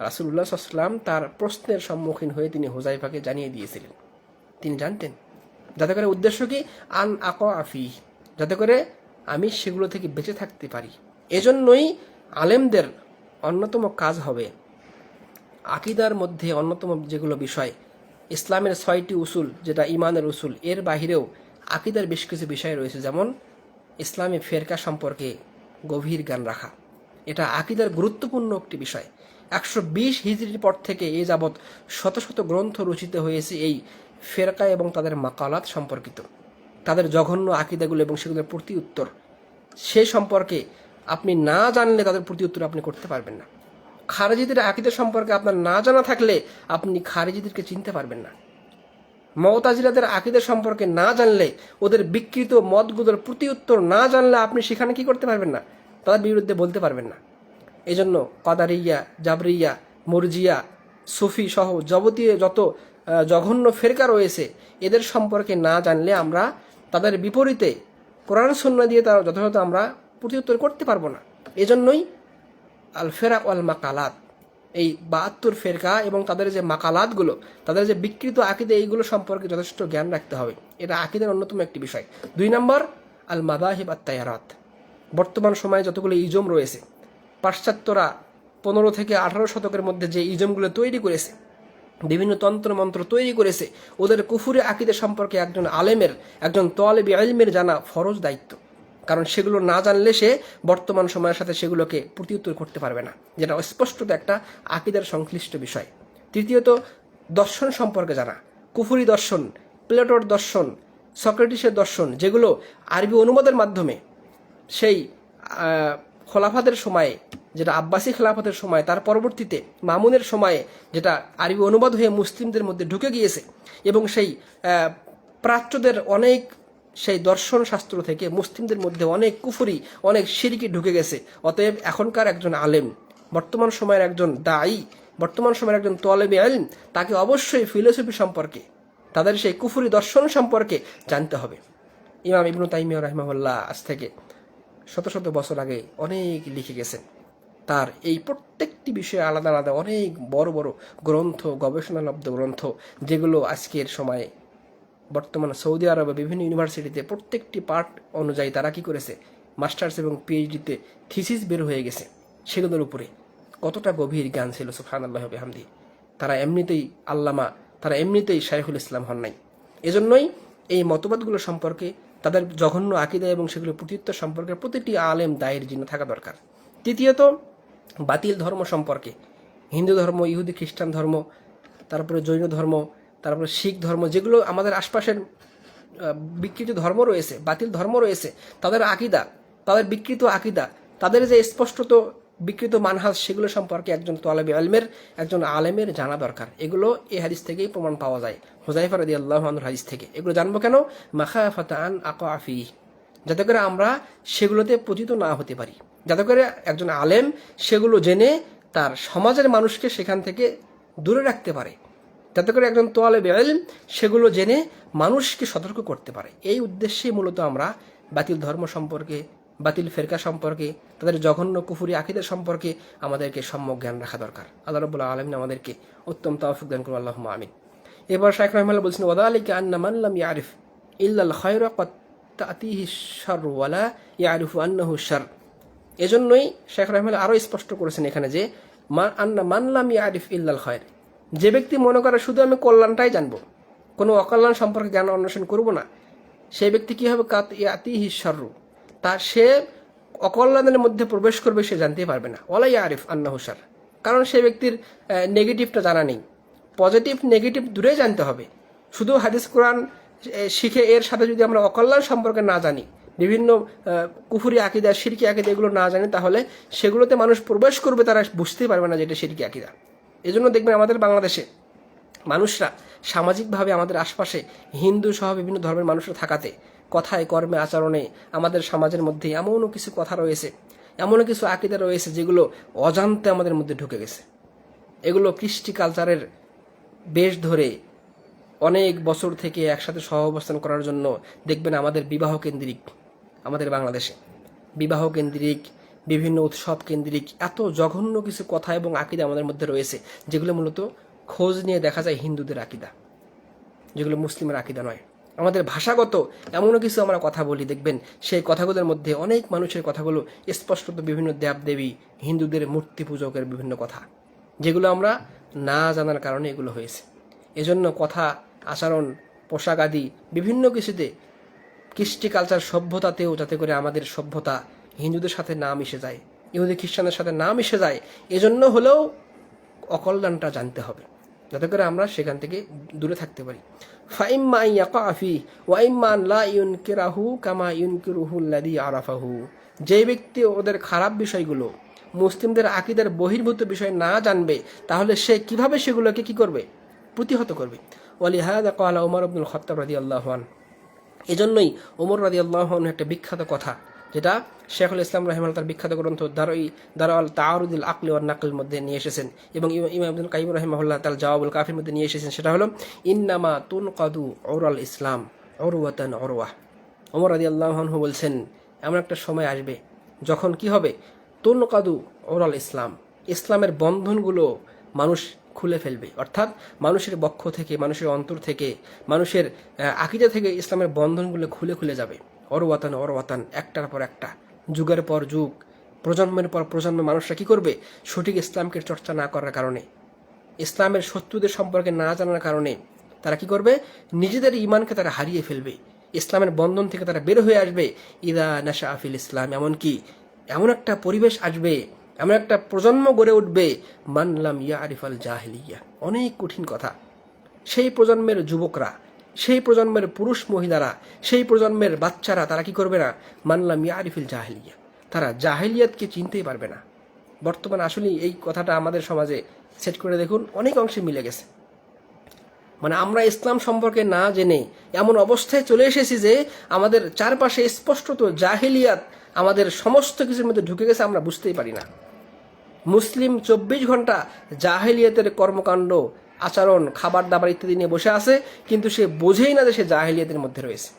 রাসূলুল্লাহ সাল্লাল্লাহু আলাইহি ওয়াসাল্লাম তার প্রশ্নের সম্মুখীন হয়ে তিনি হুযায়ফাকে জানিয়ে দিয়েছিলেন। তিনি জানতেন, যাতে করে উদ্দেশ্য কি, আন আকা ফি, যাতে করে আমি সেগুলো থেকে বেঁচে থাকতে পারি। এজন্যই আলেমদের অন্যতম কাজ হবে আকিদার মধ্যে অন্যতম যেগুলো বিষয়, ইসলামের 6টি উসুল যেটা ইমানের উসুল, এর বাহিরেও আকিদার বেশ কিছু বিষয় রয়েছে, যেমন ইসলামী ফেরকা সম্পর্কে গভীর জ্ঞান রাখা। এটা আকিদার গুরুত্বপূর্ণ একটি বিষয়। 120 হিজরির পর থেকে এ যাবৎ শত শত গ্রন্থ রচিত হয়েছে এই ফেরকা এবং তাদের মাকালাত সম্পর্কিত, তাদের জঘন্য আকিদাগুলো এবং সেগুলোর প্রতি উত্তর। সে সম্পর্কে আপনি না জানলে তাদের প্রতি উত্তর আপনি করতে পারবেন না। খারেজিদের আকিদা সম্পর্কে আপনার না জানা থাকলে আপনি খারেজিদেরকে চিনতে পারবেন না। মুতাজিলাদের আকিদা সম্পর্কে না জানলে, ওদের বিকৃত মতগুলোর প্রতি উত্তর না জানলে আপনি সেখানে কি করতে পারবেন না? তাদের বিরুদ্ধে বলতে পারবেন না। এই জন্য কাদারিয়া, জাবরিয়া, মুরজিয়া, সুফি সহ যাবতীয় যত জঘন্য ফেরকা রয়েছে, এদের সম্পর্কে না জানলে আমরা তাদের বিপরীতে কোরআন সুন্নাহ দিয়ে তার যথাযথ আমরা প্রতি উত্তর করতে পারবো না। এজন্যই আল ফেরাক ওয়াল মাকালাত, এই 72 ফেরকা এবং তাদের যে মাকালাতগুলো, তাদের যে বিকৃত আকিদা, এইগুলো সম্পর্কে যথেষ্ট জ্ঞান রাখতে হবে। এটা আকিদার অন্যতম একটি বিষয়। 2 নম্বর, আল মাযাহিব আত তায়ারাত। বর্তমান সময়ে যতগুলো ইজম রয়েছে, পাশ্চাত্যরা 15 থেকে 18 শতকের মধ্যে যে ইজমগুলো তৈরি করেছে, বিভিন্ন তন্ত্র মন্ত্র তৈরি করেছে, ওদের কুফুরি আকিদা সম্পর্কে একজন আলেমের, একজন তালিবে ইলমের জানা ফরজ দায়িত্ব। কারণ সেগুলো না জানলে সে বর্তমান সময়ের সাথে সেগুলোকে প্রতিউত্তর করতে পারবে না, যেটা স্পষ্টত একটা আকিদার সংশ্লিষ্ট বিষয়। তৃতীয়ত, দর্শন সম্পর্কে জানা। কুফুরি দর্শন, প্লেটোর দর্শন, সক্রেটিসের দর্শন, যেগুলো আরবি অনুবাদের মাধ্যমে সেই খোলাফাদের সময়ে, যেটা আব্বাসী খেলাফতের সময়, তার পরবর্তীতে মামুনের সময়ে যেটা আরবি অনুবাদ হয়ে মুসলিমদের মধ্যে ঢুকে গিয়েছে, এবং সেই প্রাচ্যদের অনেক সেই দর্শন শাস্ত্র থেকে মুসলিমদের মধ্যে অনেক কুফরি, অনেক শিরকি ঢুকে গেছে। অতএব এখনকার একজন আলেম, বর্তমান সময়ের একজন দায়ী, বর্তমান সময়ের একজন তালিবে ইলম, তাকে অবশ্যই ফিলোসফি সম্পর্কে, তাদের সেই কুফরি দর্শন সম্পর্কে জানতে হবে। ইমাম ইবনু তাইমিয়া রাহিমাহুল্লাহ আজ থেকে শত শত বছর আগে অনেক লিখে গেছেন। তার এই প্রত্যেকটি বিষয়ে আলাদা আলাদা অনেক বড় বড় গ্রন্থ, গবেষণালব্ধ গ্রন্থ, যেগুলো আজকের সময়ে বর্তমান সৌদি আরবে বিভিন্ন ইউনিভার্সিটিতে প্রত্যেকটি পার্ট অনুযায়ী তারা কি করেছে, মাস্টার্স এবং পিএইচডিতে থিসিস বের হয়ে গেছে। সেগুলোর উপরে কতটা গভীর জ্ঞান ছিল, সুবহানাল্লাহ ওয়া বিহামদিহি। তারা এমনিতেই আল্লামা, তারা এমনিতেই শাইখুল ইসলাম হন নাই। এজন্যই এই মতবাদগুলো সম্পর্কে, তাদের জঘন্য আকিদা এবং সেগুলো প্রত্যুত্তর সম্পর্কে প্রতিটি আলেম দায়ের জিম্মা থাকা দরকার। তৃতীয়ত, বাতিল ধর্ম সম্পর্কে, হিন্দু ধর্ম, ইহুদি খ্রিস্টান ধর্ম, তারপরে জৈন ধর্ম, তারপরে শিখ ধর্ম, যেগুলো আমাদের আশপাশের বিকৃত ধর্ম রয়েছে, বাতিল ধর্ম রয়েছে, তাদের আকিদা, তাদের বিকৃত আকিদা, তাদের যে স্পষ্টত বিকৃত মানহাজ, সেগুলো সম্পর্কে একজন তালিবে ইলমের, একজন আলেমের জানা দরকার। এগুলো এই হাদিস থেকেই প্রমাণ পাওয়া যায়, হুযায়ফা রাদিয়াল্লাহু আনহুর হাদিস থেকে। এগুলো জানবো কেন? মাখাফাতা আন আকা ফিহি, যাতে করে আমরা সেগুলোতে পতিত না হতে পারি, যাতে করে একজন আলেম সেগুলো জেনে তার সমাজের মানুষকে সেখান থেকে দূরে রাখতে পারে, যাতে করে একজন তালিবে ইলম সেগুলো জেনে মানুষকে সতর্ক করতে পারে। এই উদ্দেশ্যে মূলত আমরা বাতিল ধর্ম সম্পর্কে, বাতিল ফেরকা সম্পর্কে, তাদের জঘন্য কুফুরি আকিদা সম্পর্কে আমাদেরকে সম্যক জ্ঞান রাখা দরকার। আল্লাহ রাব্বুল আলামিন আমাদেরকে উত্তম তাওফিক দান করুন, আল্লাহুম্মা আমিন। এবার শাইখ রাহিমাহুল্লাহ বলছেন, ওয়াযালিকা আন্না মান লাম ইয়ারিফ ইল্লাল খায়রা ক্বাদ তা'তিহি শাররু ওয়া লা ইয়ারিফু আন্নাহু শারর। এজন্যই শাইখ রাহিমাহুল্লাহ আরো স্পষ্ট করেছেন এখানে যে আন্না মান লাম ইয়ারিফ ইল্লাল খায়র, যে ব্যক্তি মনে করে শুধু আমি কল্যাণটাই জানবো, কোনো অকল্যাণ সম্পর্কে জ্ঞান অন্বেষণ করব না, সেই ব্যক্তি কি হবে? কাত ইয়াতিহি শাররু, তার সে অকল্যাণের মধ্যে প্রবেশ করবে, সে জানতেই পারবে না। ওয়ালা ইয়ারিফ আন্নাহু শার, কারণ সেই ব্যক্তির নেগেটিভটা জানা নেই। পজিটিভ নেগেটিভ দূরেই জানতে হবে। শুধু হাদিস কোরআন শিখে এর সাথে যদি আমরা অকল্যাণ সম্পর্কে না জানি, বিভিন্ন কুফুরি আকিদা, শিরকি আকিদা এগুলো না জানি, তাহলে সেগুলোতে মানুষ প্রবেশ করবে, তারা বুঝতেই পারবে না যে এটা শিরকি আকিদা। এজন্য দেখবেন আমাদের বাংলাদেশে মানুষরা সামাজিকভাবে আমাদের আশপাশে হিন্দু সহ বিভিন্ন ধর্মের মানুষরা থাকাতে, কথায়, কর্মে, আচরণে আমাদের সমাজের মধ্যে এমনও কিছু কথা রয়েছে, এমনও কিছু আকিদা রয়েছে যেগুলো অজান্তে আমাদের মধ্যে ঢুকে গেছে। এগুলো কৃষ্টি কালচারের বেশ ধরে অনেক বছর থেকে একসাথে সহ অবস্থান করার জন্য দেখবেন আমাদের বিবাহ কেন্দ্রিক, আমাদের বাংলাদেশে বিবাহ কেন্দ্রিক, বিভিন্ন উৎসব কেন্দ্রিক এত জঘন্য কিছু কথা এবং আকিদা আমাদের মধ্যে রয়েছে, যেগুলো মূলত খোঁজ নিয়ে দেখা যায় হিন্দুদের আকিদা, যেগুলো মুসলিমের আকিদা নয়। আমাদের ভাষাগত এমনও কিছু আমরা কথা বলি, দেখবেন সেই কথাগুলোর মধ্যে অনেক মানুষের কথাগুলো স্পষ্টত বিভিন্ন দেবদেবী, হিন্দুদের মূর্তি পূজকের বিভিন্ন কথা, যেগুলো আমরা না জানার কারণে এগুলো হয়েছে। এজন্য কথা, আচরণ, পোশাক আদি বিভিন্ন কিছুতে, কৃষ্টি কালচার, সভ্যতাতেও যাতে করে আমাদের সভ্যতা হিন্দুদের সাথে না মিশে যায়, ইহুদি খ্রিস্টানদের সাথে না মিশে যায়, এজন্য হলেও অকল্যাণটা জানতে হবে, যাতে করে আমরা সেখান থেকে দূরে থাকতে পারি। ফাইম্মা ইয়াকা ফি ওয়া ইম্মা লা ইউনকিরাহু কামা ইউনকিরুহু আল্লাযী আরাফাহু। যে ব্যক্তি ওদের খারাপ বিষয়গুলো, মুসলিমদের আকীদার বহির্ভূত বিষয় না জানবে, তাহলে সে কিভাবে সেগুলোকে কি করবে? প্রতিহত করবে। ওয়ালিহাযা ক্বালা ওমর ইবনুল খাত্তাব রাদিয়াল্লাহু আনহু। এজন্যই ওমর রাদিয়াল্লাহু আনহু একটা বিখ্যাত কথা, যেটা শেখুল ইসলাম রাহিমাহুল্লাহ তার বিখ্যাত গ্রন্থ দারুল তাআরুদুল আকলি ওয়ান নাকলের মধ্যে নিয়ে এসেছেন, এবং ইমাম ইবনুল কাইয়িম রাহিমাহুল্লাহ তার জাওয়াবুল কাফির মধ্যে নিয়ে এসেছেন। সেটা হলো ইন্নামা তুনকাদু উরাল ইসলাম উরওয়াতান উরওয়া। ওমর রাদিয়াল্লাহু আনহু বলছেন, এমন একটা সময় আসবে যখন কি হবে? তুনকাদু উরাল ইসলাম, ইসলামের বন্ধনগুলো মানুষ খুলে ফেলবে, অর্থাৎ মানুষের বক্ষ থেকে, মানুষের অন্তর থেকে, মানুষের আকীদা থেকে ইসলামের বন্ধনগুলো খুলে খুলে যাবে। অরওয়াতান, একটার পর একটা, যুগের পর যুগ, প্রজন্মের পর প্রজন্ম মানুষরা কি করবে? সঠিক ইসলামকে চর্চা না করার কারণে, ইসলামের শত্রুদের সম্পর্কে না জানার কারণে তারা কি করবে? নিজেদের ঈমানকে তারা হারিয়ে ফেলবে, ইসলামের বন্ধন থেকে তারা বের হয়ে আসবে। ইদা নাশা ফিল ইসলাম, এমনকি এমন একটা পরিবেশ আসবে, এমন একটা প্রজন্ম গড়ে উঠবে, মানলাম ইয়া আরিফাল জাহিলিয়া। অনেক কঠিন কথা। সেই প্রজন্মের যুবকরা, সেই প্রজন্মের পুরুষ মহিলারা, সেই প্রজন্মের বাচ্চারা, তারা কি করবে না? মানলাম ইয়া আরিফিল জাহিলিয়া, তারা জাহিলিয়াতকে চিনতেই পারবে না। বর্তমানে আসলে এই কথাটা আমাদের সমাজে সেট করে দেখুন, অনেক অংশে মিলে গেছে। মানে আমরা ইসলাম সম্পর্কে না জেনে এমন অবস্থায় চলে এসেছি যে আমাদের চারপাশে স্পষ্টত জাহিলিয়াত আমাদের সমস্ত কিছুর মধ্যে ঢুকে গেছে, আমরা বুঝতেই পারি না। মুসলিম 24 ঘন্টা জাহেলিয়াতের কর্মকাণ্ড, আচরণ, খাবার দাবার ইত্যাদি নিয়ে বসে আছে, কিন্তু সে বোঝেই না যে সে জাহেলিয়াতের মধ্যে রয়েছে।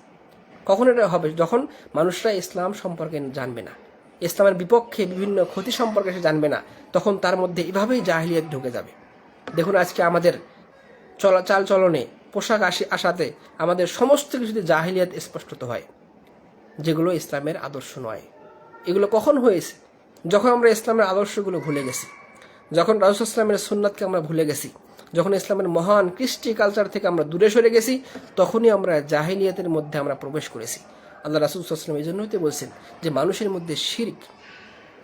কখন এটা হবে? যখন মানুষরা ইসলাম সম্পর্কে জানবে না, ইসলামের বিপক্ষে বিভিন্ন ক্ষতি সম্পর্কে সে জানবে না, তখন তার মধ্যে এভাবেই জাহেলিয়াত ঢুকে যাবে। দেখুন আজকে আমাদের চাল চলনে, পোশাক আশাতে আমাদের সমস্ত কিছুতে জাহেলিয়াত স্পষ্টত হয়, যেগুলো ইসলামের আদর্শ নয়। এগুলো কখন হয়েছে? যখন আমরা ইসলামের আদর্শগুলো ভুলে গেছি, যখন রাসূল ইসলামের সুন্নাতকে আমরা ভুলে গেছি, যখন ইসলামের মহান কৃষ্টি কালচার থেকে আমরা দূরে সরে গেছি, তখনই আমরা জাহিলিয়াতের মধ্যে আমরা প্রবেশ করেছি। আল্লাহ রাসূল সাল্লাল্লাহু আলাইহি ওয়াসাল্লাম এই জন্যই তো বলছেন যে মানুষের মধ্যে শিরক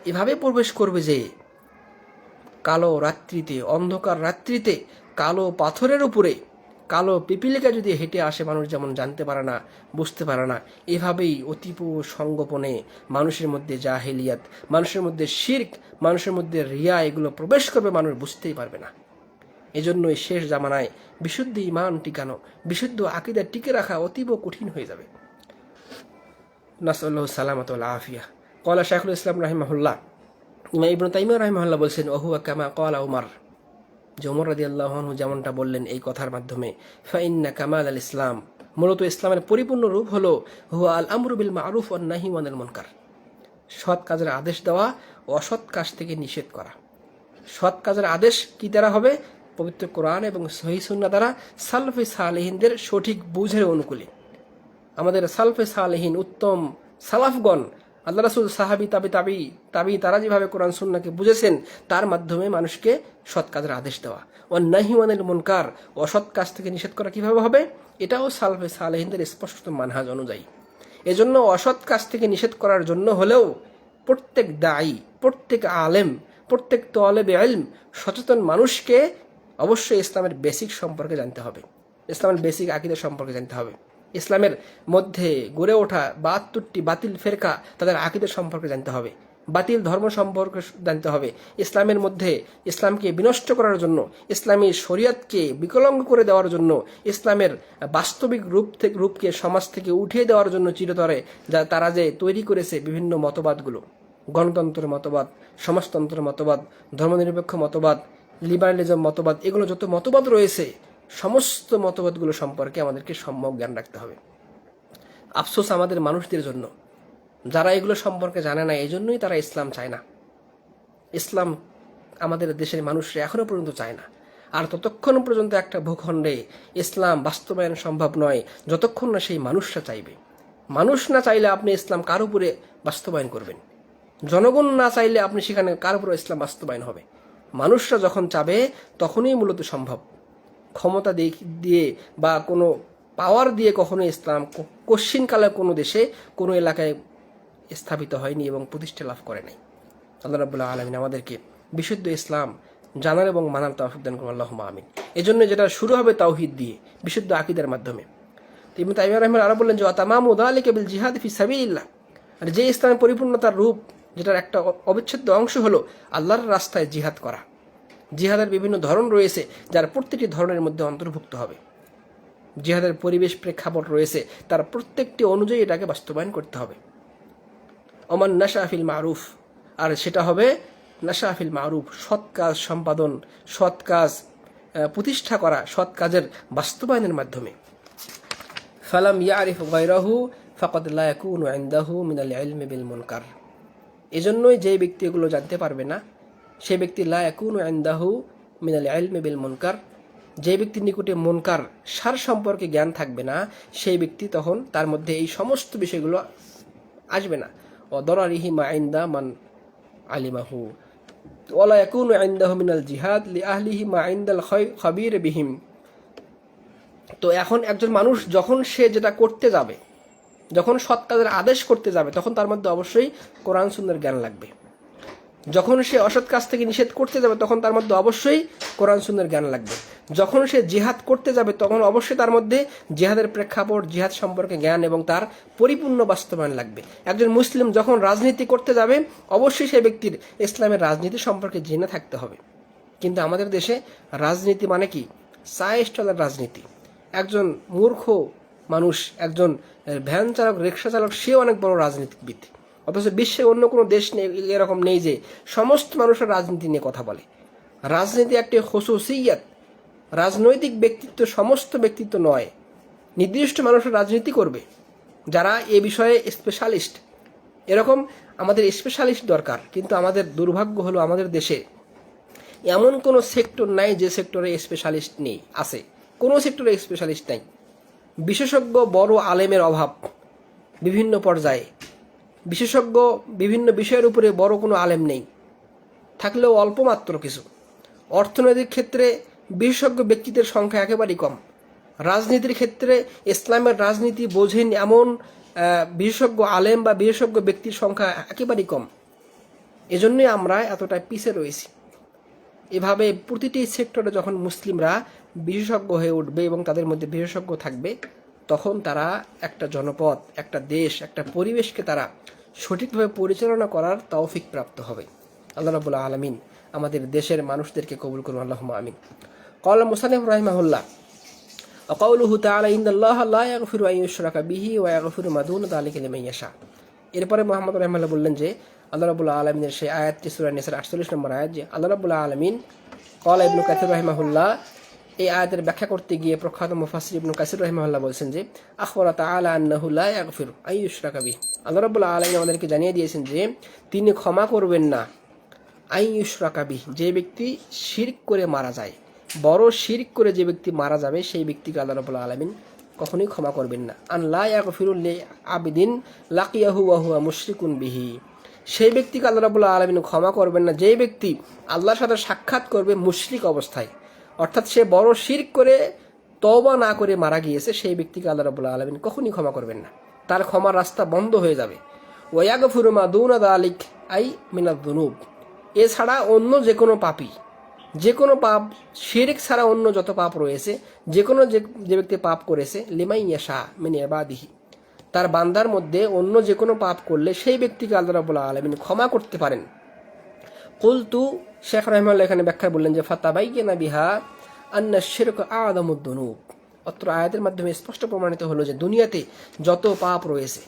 এভাবে প্রবেশ করবে যে কালো রাত্রিতে, অন্ধকার রাত্রিতে, কালো পাথরের উপরে কালো পিপিলিকা যদি হেঁটে আসে, মানুষ যেমন জানতে পারে না, বুঝতে পারে না, এভাবেই অতীব সংগোপনে মানুষের মধ্যে জাহেলিয়াত, মানুষের মধ্যে শিরক, মানুষের মধ্যে রিয়া, এগুলো প্রবেশ করবে, মানুষ বুঝতেই পারবে না। এজন্যই শেষ জামানায় বিশুদ্ধ ঈমান টিকানো, বিশুদ্ধ আকীদা টিকে রাখা অতীব কঠিন হয়ে যাবে। নাসআলুল্লাহ সালামাত ওয়াল আফিয়া। ক্বালা শাইখুল ইসলাম রাহিমাহুল্লাহ, ইমাম ইবনে তাইমিয়া রাহিমাহুল্লাহ বলছেন, ওহুয়া কামা ক্বালা উমর, যে ওমর রাদিয়াল্লাহু আনহু যেমনটা বললেন এই কথার মাধ্যমে, ফাইন্না কামাল আল ইসলাম, মূলত ইসলামের পরিপূর্ণ রূপ হলো হুয়া আল আমরু বিল মারুফ ওয়ান নাহি আনিল মুনকার, সৎ কাজের আদেশ দেওয়া ও অসৎ কাজ থেকে নিষেধ করা। সৎ কাজের আদেশ কি দ্বারা হবে? পবিত্র কোরআন এবং সহিহ সুন্নাহ দ্বারা, সালফে সালেহিনদের সঠিক বুঝের অনুকূলে। আমাদের সালফে সালেহিন, উত্তম সালাফগণ, আল্লাহ রাসূল, সাহাবী, তাবি তারা যেভাবে কোরআন সুন্নাহকে বুঝেছেন, তার মাধ্যমে মানুষকে সৎ কাজের আদেশ দেওয়া। ওয়ান নাহি আনিল মুনকার, অসৎ কাজ থেকে নিষেধ করা কিভাবে হবে? এটাও সালফে সালেহিনদের স্পষ্ট মানহাজ অনুযায়ী। এজন্য অসৎ কাজ থেকে নিষেধ করার জন্য হলেও প্রত্যেক দায়ী, প্রত্যেক আলেম, প্রত্যেক তালেবে ইলম, সচেতন মানুষকে অবশ্যই ইসলামের বেসিক সম্পর্কে জানতে হবে, ইসলামের বেসিক আকীদা সম্পর্কে জানতে হবে। ইসলামের মধ্যে গড়ে ওঠা ৭২টি বাতিল ফেরকা, তাদের আকীদা সম্পর্কে জানতে হবে, বাতিল ধর্ম সম্পর্কে জানতে হবে। ইসলামের মধ্যে ইসলামকে বিনষ্ট করার জন্য, ইসলামী শরীয়তকে বিকলাঙ্গ করে দেওয়ার জন্য, ইসলামের বাস্তবিক রূপকে সমাজ থেকে উঠিয়ে দেওয়ার জন্য চিরতরে তারা যে তৈরি করেছে বিভিন্ন মতবাদগুলো, গণতন্ত্রের মতবাদ, সমাজতন্ত্রের মতবাদ, ধর্মনিরপেক্ষ মতবাদ, লিবারালিজম মতবাদ, এগুলো যত মতবাদ রয়েছে, সমস্ত মতবাদগুলো সম্পর্কে আমাদেরকে সম্যক জ্ঞান রাখতে হবে। আফসোস আমাদের মানুষদের জন্য, যারা এগুলো সম্পর্কে জানে না, এই জন্যই তারা ইসলাম চায় না। ইসলাম আমাদের দেশের মানুষরা এখনো পর্যন্ত চায় না। আর ততক্ষণ পর্যন্ত একটা ভূখণ্ডে ইসলাম বাস্তবায়ন সম্ভব নয় যতক্ষণ না সেই মানুষরা চাইবে। মানুষ না চাইলে আপনি ইসলাম কার উপরে বাস্তবায়ন করবেন? জনগণ না চাইলে আপনি সেখানে কার উপরে ইসলাম বাস্তবায়ন হবে? মানুষরা যখন চাবে তখনই মূলত সম্ভব। ক্ষমতা দিয়ে বা কোনো পাওয়ার দিয়ে কখনো ইসলাম কশ্চিনকালে কোনো দেশে কোনো এলাকায় স্থাপিত হয়নি এবং প্রতিষ্ঠা লাভ করে নাই। আল্লাহ রাব্বুল আলামিন আমাদেরকে বিশুদ্ধ ইসলাম জানার এবং মানার তৌফিক দান করুন, আল্লাহুম্মা আমিন। এজন্য যেটা শুরু হবে তাওহীদ দিয়ে, বিশুদ্ধ আকীদার মাধ্যমে। ইবনে তাইমিয়া রাহিমাহুল্লাহ আরো বললেন যে তামামু যালিকা বিল জিহাদ ফি সাবিলিল্লাহ, আর যে ইসলামের পরিপূর্ণতার রূপ, যেটার একটা অবিচ্ছেদ্য অংশ হলো আল্লাহর রাস্তায় জিহাদ করা। জিহাদের বিভিন্ন ধরন রয়েছে, যার প্রত্যেকটি ধরনের মধ্যে অন্তর্ভুক্ত হবে। জিহাদের পরিবেশ প্রেক্ষাপট রয়েছে, তার প্রত্যেকটি অনুযায়ী এটাকে বাস্তবায়ন করতে হবে। ওমান নাশা ফিল মারুফ, আর সেটা হবে নাশা ফিল মারুফ, সৎ কাজ সম্পাদন, সৎ কাজ প্রতিষ্ঠা করা, সৎ কাজের বাস্তবায়নের মাধ্যমে। ফালাম ইয়ারিফ গায়রাহু ফাকাদ লা ইয়াকুনু ইনদাহু মিনাল ইলমি বিল মুনকার, এজন্যই যে ব্যক্তি এগুলো জানতে পারবে না, সেই ব্যক্তি লা ইয়াকুনু ইনদাহু মিনাল ইলমি বিল মুনকার, যে ব্যক্তির নিকটে মুনকার সার সম্পর্কে জ্ঞান থাকবে না, সেই ব্যক্তি তখন তার মধ্যে এই সমস্ত বিষয়গুলো আসবে না। ওয়াদারিহি মা ইনদা মান আলিমাহু ওয়ালা ইয়াকুনু ইনদাহু মিনাল জিহাদ লি আহলিহি মা ইনদাল খাবীর বিহিম। তো এখন একজন মানুষ যখন সে যেটা করতে যাবে, যখন সৎ কাজের আদেশ করতে যাবে, তখন তার মধ্যে অবশ্যই কোরআন সুন্নাহর জ্ঞান লাগবে। যখন সে অসৎ কাজ থেকে নিষেধ করতে যাবে, তখন তার মধ্যে অবশ্যই কোরআন সুন্নাহর জ্ঞান লাগবে। যখন সে জিহাদ করতে যাবে, তখন অবশ্যই তার মধ্যে জিহাদের প্রেক্ষাপট, জিহাদ সম্পর্কে জ্ঞান এবং তার পরিপূর্ণ বাস্তবায়ন লাগবে। একজন মুসলিম যখন রাজনীতি করতে যাবে, অবশ্যই সেই ব্যক্তির ইসলামের রাজনীতি সম্পর্কে জেনে থাকতে হবে। কিন্তু আমাদের দেশে রাজনীতি মানে কি? চায়ের স্টলের রাজনীতি। একজন মূর্খ মানুষ, একজন ভ্যান চালক, রিক্সা চালক, সে অনেক বড় রাজনীতিবিদ, অথচ বিশ্বে অন্য কোনো দেশ এরকম নেই যে সমস্ত মানুষের রাজনীতি নিয়ে কথা বলে। রাজনীতি একটি খুসুসিয়াত, রাজনৈতিক ব্যক্তিত্ব সমস্ত ব্যক্তিত্ব নয়। নির্দিষ্ট মানুষের রাজনীতি করবে যারা এ বিষয়ে স্পেশালিস্ট, এরকম আমাদের স্পেশালিস্ট দরকার। কিন্তু আমাদের দুর্ভাগ্য হলো আমাদের দেশে এমন কোনো সেক্টর নাই যে সেক্টরে স্পেশালিস্ট নেই, আছে কোনো সেক্টরে স্পেশালিস্ট নাই। বিশেষজ্ঞ বড় আলেমের অভাব বিভিন্ন পর্যায়ে, বিশেষজ্ঞ বিভিন্ন বিষয়ের উপরে বড় কোনো আলেম নেই, থাকলেও অল্প মাত্র কিছু। অর্থনৈতিক ক্ষেত্রে বিশেষজ্ঞ ব্যক্তিদের সংখ্যা একেবারেই কম। রাজনীতির ক্ষেত্রে ইসলামের রাজনীতি বোঝেন এমন বিশেষজ্ঞ আলেম বা বিশেষজ্ঞ ব্যক্তির সংখ্যা একেবারেই কম। এজন্যই আমরা এতটা পিছিয়ে রয়েছি। এভাবে প্রতিটি সেক্টরে যখন মুসলিমরা বিশেষজ্ঞ হয়ে উঠবে এবং তাদের মধ্যে বিশেষজ্ঞ থাকবে, তখন তারা একটা জনপদ, একটা দেশ, একটা পরিবেশকে তারা সঠিকভাবে পরিচালনা করার তৌফিক প্রাপ্ত হবে। আল্লাহ রাব্বুল আলামিন আমাদের দেশের মানুষদেরকে কবুল করুন, আল্লাহুম্মা আমিন। ক্বালা মুসান্নিফ রাহিমাহুল্লাহ ওয়া ক্বাউলুহু তাআলা ইন্নাল্লাহা লা ইয়াগফিরু আন ইউশরাকা বিহি ওয়া ইয়াগফিরু মা দুনা যালিকা লিমান ইয়াশা। এরপরে মুহাম্মদ রাহিমাহুল্লাহ বললেন যে আল্লাহ রাব্বুল আলামিনের সেই আয়াতটি সূরা নিসার 48 নম্বর আয়াত, যে আল্লাহ রাব্বুল আলামিন, ক্বালা ইবনে কাসির রাহিমাহুল্লাহ এই আয়াতের ব্যাখ্যা করতে গিয়ে প্রখ্যাত মুফাসসির ইবনে কাসির রাহিমাহুল্লাহ বলেছেন যে আখবারা তাআলা আন্নাহু লা ইয়াগফিরু আন ইউশরাকা বিহি, আল্লাহ রাব্বুল আলামিন আমাদেরকে জানিয়ে দিয়েছেন যে তিনি ক্ষমা করবেন না আন ইউশরাকা বিহি, যে ব্যক্তি শিরক করে মারা যায়, বড় শিরক করে যে ব্যক্তি মারা যাবে, সেই ব্যক্তিকে আল্লাহ রাব্বুল আলামিন কখনোই ক্ষমা করবেন না। আন লা ইয়াগফিরু লি আবিদিন লাকিয়াহু ওয়া হুয়া মুশরিকুন বিহি, সেই ব্যক্তিকে আল্লাহ রাব্বুল আলামিন ক্ষমা করবেন না যে ব্যক্তি আল্লাহর সাথে সাক্ষাৎ করবে মুশরিক অবস্থায়, অর্থাৎ সে বড় শিরক করে তওবা না করে মারা গিয়েছে, সেই ব্যক্তিকে আল্লাহ রাব্বুল আলামিন কখনোই ক্ষমা করবেন না, তার ক্ষমার রাস্তা বন্ধ হয়ে যাবে। ওয়া ইয়াগফিরু মা দুনা যালিক আই মিনাজ যুনুব, এছাড়া অন্য যে কোনো পাপী, যে কোনো পাপ, শিরক ছাড়া অন্য যত পাপ রয়েছে, যে কোনো যে ব্যক্তি পাপ করেছে, লিমান ইয়াশা মিন ইবাদিহি, তার বান্দার মধ্যে অন্য যে কোনো পাপ করলে সেই ব্যক্তিকে আল্লাহ রাব্বুল আলামিন ক্ষমা করতে পারেন। কুলতু, শেখ রাহিমাহুল্লাহ এখানে ব্যাখ্যা বললেন যে ফাতাবাইয়ানা বিহা আন্না শিরক আযামুদ দুনুব, অত্র আয়াতের মাধ্যমে স্পষ্ট প্রমাণিত হলো যে দুনিয়াতে যত পাপ রয়েছে,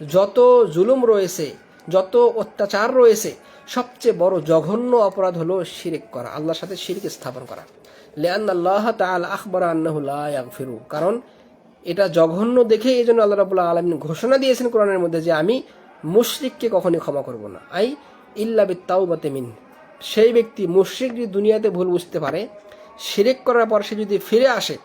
যত জুলুম রয়েছে, যত অত্যাচার রয়েছে, সবচেয়ে বড় জঘন্য অপরাধ হলো শিরক করা, আল্লাহর সাথে শিরক স্থাপন করা। লিআন্নাল্লাহ তাআলা আখবারা আন্নাহু লা ইয়াগফিরু, কারণ এটা জঘন্য দেখে এই জন্য আল্লাহ রাব্বুল আলামিন ঘোষণা দিয়েছেন কোরআনের মধ্যে যে আমি মুশরিককে কখনোই ক্ষমা করব না। আই ইল্লা বিত তাওবাতি মিন, সেই ব্যক্তি মুশরিক যদি দুনিয়াতে ভুল বুঝতে পারে, শিরিক করার পর সে যদি ফিরে আসে,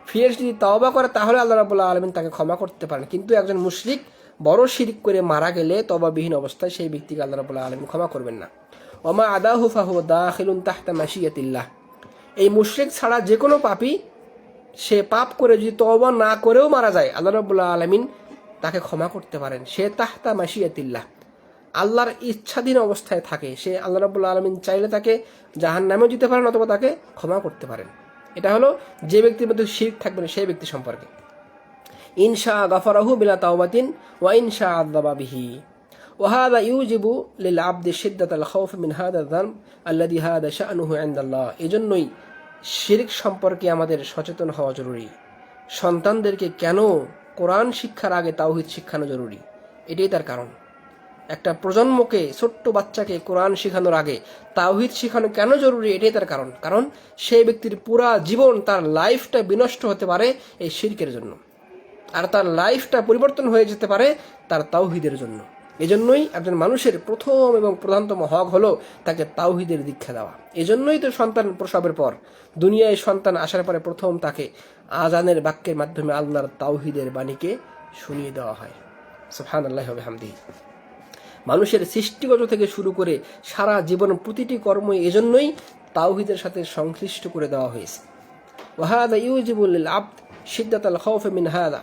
ফিরে যদি তওবা করে, তাহলে আল্লাহ রাব্বুল আলামিন তাকে ক্ষমা করতে পারেন। কিন্তু একজন মুশরিক বড় শিরিক করে মারা গেলে তওবাবিহীন অবস্থায় সেই ব্যক্তিকে আল্লাহ রাব্বুল আলামিন ক্ষমা করবেন না। ওমা আদাহু ফাহুয়া দাখিলুন তাহতা মাশিয়াতিল্লাহ। এই মুশরিক ছাড়া যে কোনো পাপী সে পাপ করে যদি তওবা না করেও মারা যায়, আল্লাহ রাব্বুল আলামিন তাকে ক্ষমা করতে পারেন। সে তাহতা মাশিয়াতিল্লাহ, আল্লাহর ইচ্ছাধীন অবস্থায় থাকে। সে আল্লাহ রাব্বুল আলামিন চাইলে তাকে জাহান্নামেও দিতে পারেন অথবা তাকে ক্ষমা করতে পারেন। এটা হলো যে ব্যক্তির মধ্যে শিরক থাকবে না সেই ব্যক্তি সম্পর্কে। ইনশা গাফারাহু বিলা তাওবাতিন ওয়া ইনশা আযাবা বিহি। وهذا يوجب للعبد شدة الخوف من هذا الذنب الذي هذا شأنه عند الله। এজন্যই শিরক সম্পর্কে আমাদের সচেতন হওয়া জরুরি। সন্তানদেরকে কেন কোরআন শিক্ষার আগে তাওহীদ শিখানো জরুরি, এটাই তার কারণ। একটা প্রজন্মকে, ছোট্ট বাচ্চাকে কোরআন শেখানোর আগে তাওহীদ শেখানো কেন জরুরি, এটাই তার কারণ। কারণ সেই ব্যক্তির পুরা জীবন, তার লাইফটা বিনষ্ট হতে পারে এই শিরকের জন্য, আর তার লাইফটা পরিবর্তন হয়ে যেতে পারে তার তাওহীদের জন্য। এজন্যই একজন মানুষের প্রথম এবং প্রধানতম হক হলো তাকে তাওহীদের দীক্ষা দেওয়া। এজন্যই তো সন্তান প্রসবের পর, দুনিয়ায় সন্তান আসার পরে প্রথম তাকে আজানের বাক্যের মাধ্যমে আল্লাহর তাওহীদের বাণীকে শুনিয়ে দেওয়া হয়। সুবহানাল্লাহি ওয়া বিহামদিহি। মানুষের সৃষ্টিগত থেকে শুরু করে সারা জীবন প্রতিটি কর্ম এজন্যই তাওহীদের সাথে সংশ্লিষ্ট করে দেওয়া হয়েছে। ওয়াহাদা ইউজিবু লিল আবদ শিদ্দাতাল খাউফ মিন হাদা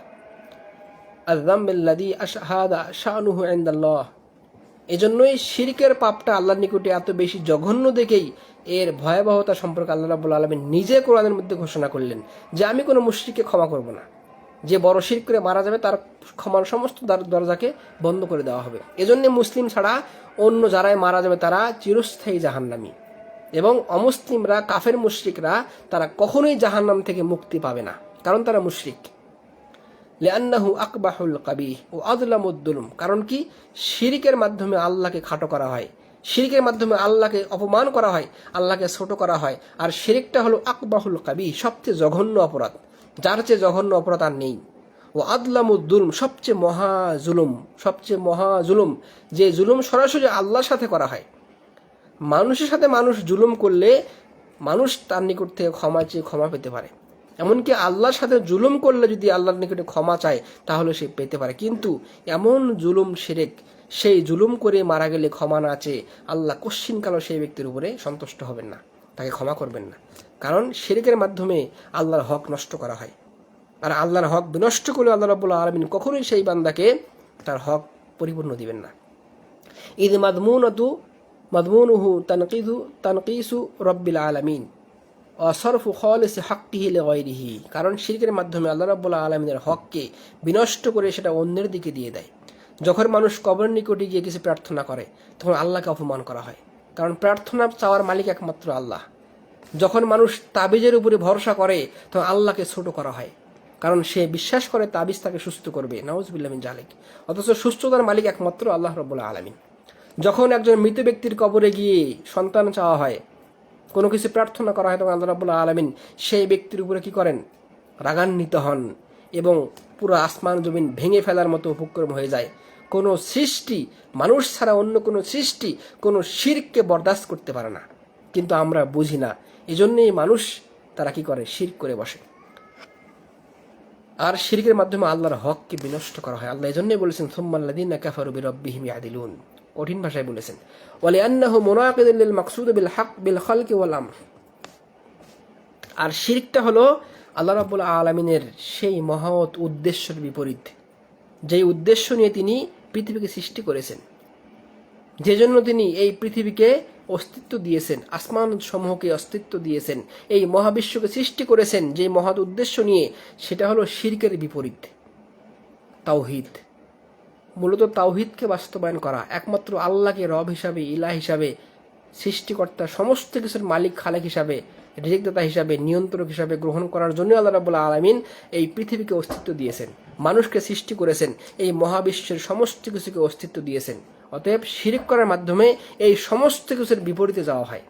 আয-যামব আল্লাযী আশহাদা শানুহু ইনদাল্লাহ। এজন্যই শিরকের পাপটা আল্লাহর নিকটে এত বেশি জঘন্য দেখেই এর ভয়াবহতা সম্পর্কে আল্লাহ রাব্বুল আলামিন নিজে কোরআনের মধ্যে ঘোষণা করলেন যে আমি কোনো মুশরিককে ক্ষমা করব না। যে বড় শিরক করে মারা যাবে তার ক্ষমার সমস্ত দরজাকে বন্ধ করে দেওয়া হবে। এজন্য মুসলিম ছাড়া অন্য যারাই মারা যাবে তারা চিরস্থায়ী জাহান্নামী, এবং অমুসলিমরা, কাফের মুশরিকরা তারা কখনোই জাহান্নাম থেকে মুক্তি পাবে না, কারণ তারা মুশরিক। লিআন্নাহু আকবাহুল কাবিহ ওয়া আযলামুদ দুলম। কারণ কি? শিরকের মাধ্যমে আল্লাহকে খাটো করা হয়, শিরকের মাধ্যমে আল্লাহকে অপমান করা হয়, আল্লাহকে ছোট করা হয়। আর শিরকটা হলো আকবাহুল কাবিহ, সবচেয়ে জঘন্য অপরাধ, যার চেয়ে জঘন্য অপরাধ আর নেই। ও আদলামুদ দুলম, সবচেয়ে মহা জুলুম, সবচেয়ে মহা জুলুম, যে জুলুম সরাসরি আল্লাহর সাথে করা হয়। মানুষের সাথে মানুষ জুলুম করলে মানুষ তার নিকট থেকে ক্ষমা চেয়ে ক্ষমা পেতে পারে, এমনকি আল্লাহর সাথে জুলুম করলে যদি আল্লাহর নিকটে ক্ষমা চায় তাহলে সে পেতে পারে। কিন্তু এমন জুলুম শিরক, সেই জুলুম করে মারা গেলে ক্ষমা না চেয়ে আল্লাহ কশ্চিনকালও সেই ব্যক্তির উপরে সন্তুষ্ট হবেন না, তাকে ক্ষমা করবেন না। কারণ শিরকের মাধ্যমে আল্লাহর হক নষ্ট করা হয়, আর আল্লাহর হক বিনষ্ট করলে আল্লাহ রাব্বুল আলামিন কখনোই সেই বান্দাকে তার হক পরিপূর্ণ দিবেন না। ইদ মাদমুনুহু তানকিসু রব্বিল আলামিন ওয়া সরফু খালিসি হাক্কিহি লিগায়রিহি। কারণ শিরকের মাধ্যমে আল্লাহ রাব্বুল আলামিনের হককে বিনষ্ট করে সেটা অন্যের দিকে দিয়ে দেয়। যখন মানুষ কবরের নিকটে গিয়ে কিছু প্রার্থনা করে তখন আল্লাহকে অপমান করা হয়, কারণ প্রার্থনা চাওয়ার মালিক একমাত্র আল্লাহ। যখন মানুষ তাবিজের উপরে ভরসা করে তখন আল্লাহকে ছোট করা হয়, কারণ সে বিশ্বাস করে তাবিজ তাকে সুস্থ করবে, নাউজুবিল্লাহ মিন জালিক। অথচ সুস্থতার মালিক একমাত্র আল্লাহ রাব্বুল আলামিন। যখন একজন মৃত ব্যক্তির কবরে গিয়ে সন্তান চাওয়া হয়, কোনো কিছু প্রার্থনা করা হয়, তখন আল্লাহ রাব্বুল আলামিন সেই ব্যক্তির উপরে কি করেন? রাগান্বিত হন, এবং পুরো আসমান জমিন ভেঙে ফেলার মতো উপক্রম হয়ে যায়। কোনো সৃষ্টি, মানুষ ছাড়া অন্য কোনো সৃষ্টি কোনো শিরককে বরদাস্ত করতে পারে না, কিন্তু আমরা বুঝি না। এজন্যই মানুষ তারা কি করে? শিরক করে বসে, আর শিরকের মাধ্যমে আল্লাহর হককে বিনষ্ট করা হয়। আল্লাহ এজন্যই বলেছেন সুম্মাল্লাযীনা কাফারু বিরাব্বিহিম ইয়াদিলুন, কঠিন ভাষায় বলেছেন। ওয়ালিআন্নাহু মুনাকিদুল লিল মাকসুদ বিল হক বিল খালকি ওয়াল আমর। আর শিরকটা হলো আল্লাহ রাব্বুল আলামিনের সেই মহৎ উদ্দেশ্যের বিপরীত, যেই উদ্দেশ্য নিয়ে তিনি পৃথিবীকে সৃষ্টি করেছেন, যে জন্য তিনি এই পৃথিবীকে অস্তিত্ব দিয়েছেন, আসমান সমূহকে অস্তিত্ব দিয়েছেন, এই মহাবিশ্বকে সৃষ্টি করেছেন যে মহৎ উদ্দেশ্য নিয়ে, সেটা হলো শিরকের বিপরীত তাওহীদ। মূলত তাওহীদকে বাস্তবায়ন করা, একমাত্র আল্লাহকে রব হিসাবে, ইলাহ হিসাবে, সৃষ্টিকর্তা, সমস্ত কিছুর মালিক, খালেক হিসাবে, রিজিকদাতা হিসাবে, নিয়ন্ত্রক হিসাবে গ্রহণ করার জন্য আল্লাহ রাব্বুল আলামিন এই পৃথিবীকে অস্তিত্ব দিয়েছেন, মানুষকে সৃষ্টি করেছেন, এই মহাবিশ্বের সমস্ত কিছুকে অস্তিত্ব দিয়েছেন। অতএব শিরক করার মাধ্যমে এই সমস্ত কিছুর বিপরীতে যাওয়া হয়।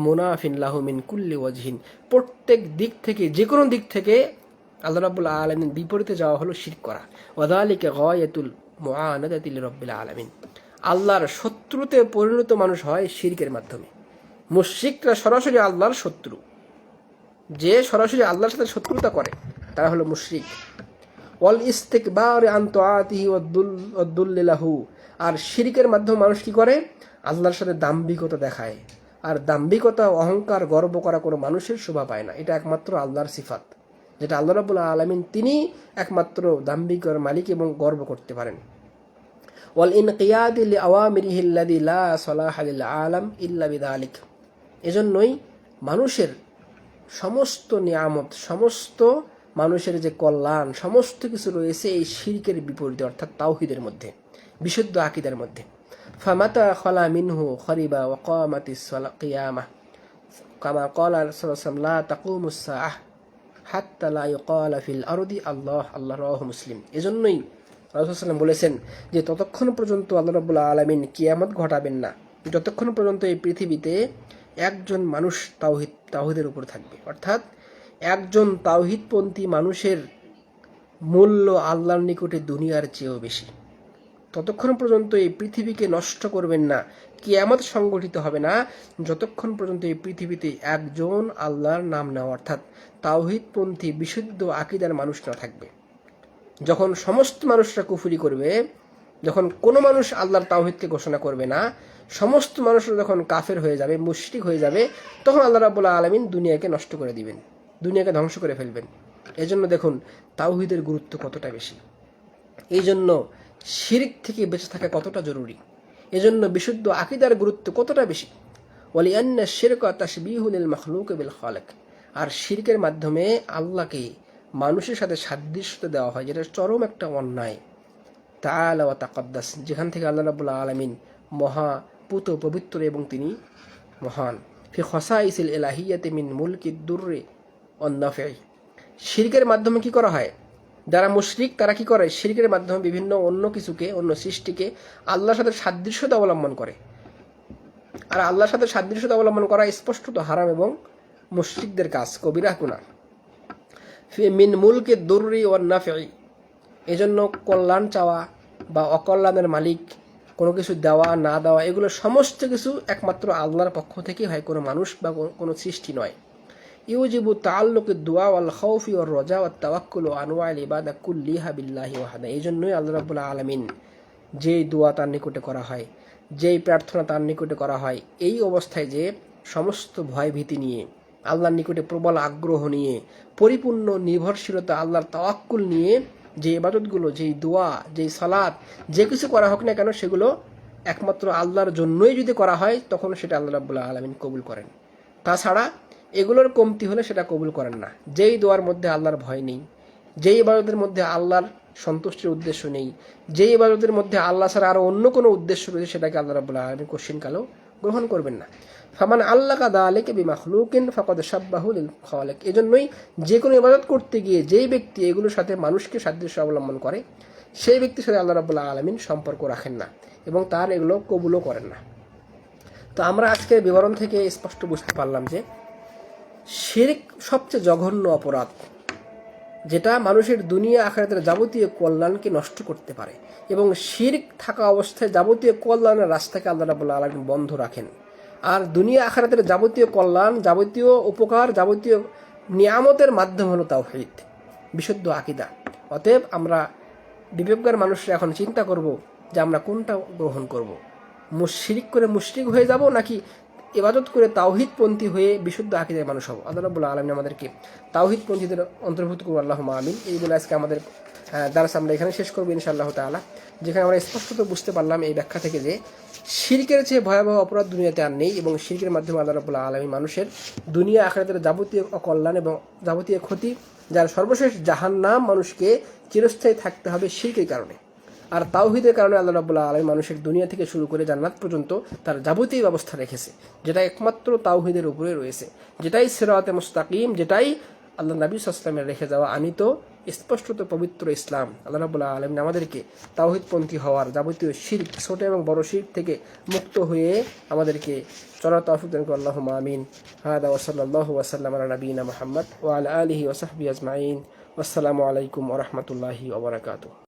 মুনাফিন লাহু মিন কুল্লি ওয়াজহিন, প্রত্যেক দিক থেকে, যে কোনো দিক থেকে আল্লাহ রাব্বুল আলামিন বিপরীতে যাওয়া হলো শিরক করা। ওয়াযালিকা গায়াতুল মুআনাদাতি লিরাব্বিল আলামিন। আল্লাহর শত্রুতে পরিণত মানুষ হয় শিরকের মাধ্যমে। মুশরিকরা সরাসরি আল্লাহর শত্রু, যে সরাসরি আল্লাহর সাথে শত্রুতা করে তারা হলো মুশরিক। ওয়াল ইস্তিকবার আন তাআতিহি ওয়াদ-দুল্লি লাহু, আর শিরকের মাধ্যমে মানুষ কি করে? আল্লাহর সাথে দাম্ভিকতা দেখায়। আর দাম্ভিকতা, অহংকার, গর্ব করা কোনো মানুষের শোভা পায় না। এটা একমাত্র আল্লাহর সিফাত, যেটা আল্লাহ রাব্বুল আলামিন তিনি একমাত্র দাম্ভিকতার মালিক এবং গর্ব করতে পারেন। ওয়াল ইনকিয়াদ লিআওয়ামিরিহি আল্লাযী লা সালাহা লিল আলাম ইল্লা বিযালিক, এজন্যই মানুষের সমস্ত নিয়ামত, সমস্ত মানুষের যে কল্যাণ, সমস্ত কিছু রয়েছে এই শিরকের বিপরীতে, অর্থাৎ তাওহীদের মধ্যে, বিশুদ্ধ আকীদার মধ্যে। ফামাতা খলা মিনহু খরিবা ওয়া কামাতিস কিয়ামাহ কামা ক্বালা রাসূলুল্লাহ সাল্লাল্লাহু আলাইহি ওয়াসাল্লাম লা তাকুমুস সাআহ হাত্তা লা ইউকালা ফিল আরদি আল্লাহ আল্লাহ, রাওয়াহু মুসলিম। এজন্যই রাসূলুল্লাহ সাল্লাল্লাহু আলাইহি ওয়াসাল্লাম বলেছেন যে ততক্ষণ পর্যন্ত আল্লাহ রাব্বুল আলামিন কিয়ামত ঘটাবেন না যতক্ষণ পর্যন্ত এই পৃথিবীতে একজন মানুষ তাওহীদের উপর থাকবে। অর্থাৎ একজন তাওহীদপন্থী মানুষের মূল্য আল্লাহর নিকটে দুনিয়ার চেয়েও বেশি। ততক্ষণ পর্যন্ত এই পৃথিবীকে নষ্ট করবেন না, কিয়ামত সংগঠিত হবে না যতক্ষণ পর্যন্ত এই পৃথিবীতে একজন আল্লাহর নাম নেওয়া অর্থাৎ তাওহীদপন্থী বিশুদ্ধ আকীদার মানুষ না থাকবে। যখন সমস্ত মানুষরা কুফরি করবে, যখন কোনো মানুষ আল্লাহর তাওহীদকে ঘোষণা করবে না, সমস্ত মানুষরা যখন কাফের হয়ে যাবে, মুশরিক হয়ে যাবে, তখন আল্লাহ রাব্বুল আলামিন দুনিয়াকে নষ্ট করে দিবেন, দুনিয়াকে ধ্বংস করে ফেলবেন। এজন্য দেখুন তাওহীদের গুরুত্ব কতটা বেশি, এই জন্য শিরক থেকে বেঁচে থাকা কতটা জরুরি, এজন্য বিশুদ্ধ আকীদার গুরুত্ব কতটা বেশি। ওয়ালিআন্না শিরকা তাশবীহু লিল মাখলুক বিল খালিক, আর শিরকের মাধ্যমে আল্লাহকে মানুষের সাথে সাদৃশ্যতা দেওয়া হয়, যেটা চরম একটা অন্যায়। তাআলা ওয়া তাকাদ্দাস, যেখান থেকে আল্লাহ রাব্বুল আলামিন মহা পুত পবিত্র এবং তিনি মহান। ফি খাসাইসিল ইলাহিয়াতি মিন মুলকিদ দুররি ওয়ান নাফি, শিরকের মাধ্যমে কি করা হয়? যারা মুশরিক তারা কি করে? শিরকের মাধ্যমে বিভিন্ন অন্য কিছুকে, অন্য সৃষ্টিকে আল্লাহর সাথে সাদৃশ্যতা অবলম্বন করে। আর আল্লাহর সাথে সাদৃশ্যতা অবলম্বন করা স্পষ্টত হারাম এবং মুশরিকদের কাজ, কবিরা গুনাহ। মিন মুলকিদ দুররি ওয়ান নাফি, এজন্য কল্যাণ চাওয়া বা অকল্যাণের মালিক, কোনো কিছু দেওয়া না দেওয়া, এগুলো সমস্ত কিছু একমাত্র আল্লাহর পক্ষ থেকে হয়, কোনো মানুষ বা কোনো সৃষ্টি নয়। ইউজিবু তাআল্লুকুদ দুআ ওয়াল খাউফি ওয়ার রাজা ওয়াত তাওয়াক্কুল ওয়া আনওয়াইল ইবাদা কুল্লিহা বিল্লাহি ওয়াহদা, এইজন্যই আল্লাহ রাব্বুল আলামিন যেই দোয়া তার নিকটে করা হয়, যেই প্রার্থনা তার নিকটে করা হয়, এই অবস্থায় যে সমস্ত ভয় ভীতি নিয়ে, আল্লাহর নিকটে প্রবল আগ্রহ নিয়ে, পরিপূর্ণ নির্ভরশীলতা, আল্লাহর তাওয়াক্কুল নিয়ে যে ইবাদতগুলো, যেই দোয়া, যেই সালাত, যে কিছু করা হোক না কেন, সেগুলো একমাত্র আল্লাহর জন্যই যদি করা হয় তখন সেটা আল্লাহ রাব্বুল আলামিন কবুল করেন। তাছাড়া এগুলোর কমতি হলে সেটা কবুল করেন না। যেই দোয়ার মধ্যে আল্লাহর ভয় নেই, যেই ইবাদতের মধ্যে আল্লাহর সন্তুষ্টির উদ্দেশ্য নেই, যেই ইবাদতের মধ্যে আল্লাহ ছাড়া আরও অন্য কোনো উদ্দেশ্য রয়েছে, সেটাকে আল্লাহ রাব্বুল আলামিন কোশ্চিনকালেও গ্রহণ করবেন না। ফামান আল্লাকা যালিকা বিমাখলুকিন ফাকাদ শাব্বাহু লিল খালিক, এজন্যই যে কোনো ইবাদত করতে গিয়ে যেই ব্যক্তি এগুলোর সাথে মানুষকে সাদৃশ্য অবলম্বন করে, সেই ব্যক্তির সাথে আল্লাহ রাব্বুল আলামিন সম্পর্ক রাখেন না এবং তার এগুলো কবুলও করেন না। তো আমরা আজকের বিবরণ থেকে স্পষ্ট বুঝতে পারলাম যে শিরক সবচেয়ে জঘন্য অপরাধ, যেটা মানুষের দুনিয়া আখিরাতের যাবতীয় কল্যাণকে নষ্ট করতে পারে, এবং শিরক থাকা অবস্থায় যাবতীয় কল্যাণের রাস্তাকে আল্লাহ রাব্বুল আলামিন বন্ধ রাখেন। আর দুনিয়া আখিরাতের যাবতীয় কল্যাণ, যাবতীয় উপকার, যাবতীয় নিয়ামতের মাধ্যম হলো তাওহীদ, বিশুদ্ধ আকীদা। অতএব আমরা বিবেকজ্ঞান মানুষরা এখন চিন্তা করব যে আমরা কোনটা গ্রহণ করব, শিরক করে মুশরিক হয়ে যাব নাকি ইবাদত করে তাওহীদপন্থী হয়ে বিশুদ্ধ আকীদার মানুষ হব। আল্লাহ রাব্বুল আলামিন আমাদেরকে তাওহীদপন্থীদের অন্তর্ভুক্ত করুন, আল্লাহুম্মা আমিন। এই বলে আজকে আমাদের দার্স আমরা এখানে শেষ করবো ইনশাআল্লাহ তাআলা, যেখানে আমরা স্পষ্টত বুঝতে পারলাম এই ব্যাখ্যা থেকে যে শিরকের চেয়ে ভয়াবহ অপরাধ দুনিয়াতে আর নেই, এবং শিরকের মাধ্যমে আল্লাহ রাব্বুল আলামিন মানুষের দুনিয়া আখিরাতের যাবতীয় অকল্যাণ এবং যাবতীয় ক্ষতি, যার সর্বশেষ জাহান্নাম মানুষকে চিরস্থায়ী থাকতে হবে শিরকের কারণে। আর তাওহীদের কারণে আল্লাহ রাব্বুল আলামিন মানুষের দুনিয়া থেকে শুরু করে জান্নাত পর্যন্ত তার যাবতীয় ব্যবস্থা রেখেছে, যেটা একমাত্র তাওহীদের উপরে রয়েছে, যেটাই সিরাতে মুস্তাকিম, যেটাই আল্লাহ নবী সাল্লাল্লাহু আলাইহি ওয়াসাল্লামের রেখে যাওয়া আনিত স্পষ্টত পবিত্র ইসলাম। আল্লাহ রাব্বুল আলামিন আমাদেরকে তাওহীদপন্থী হওয়ার, যাবতীয় শিরক, ছোট এবং বড় শিরক থেকে মুক্ত হয়ে আমাদেরকে চলার তৌফিক দান করুন, আল্লাহুম্মা আমিন। হাদা ওয়া সাল্লাল্লাহু ওয়া সাল্লাম আলা নবিয়িনা মুহাম্মদ ওয়া আলা আলিহি ওয়া সাহবিহি আজমাইন। আসসালামু আলাইকুম ওয়া রাহমাতুল্লাহি ওয়া বারাকাতুহু।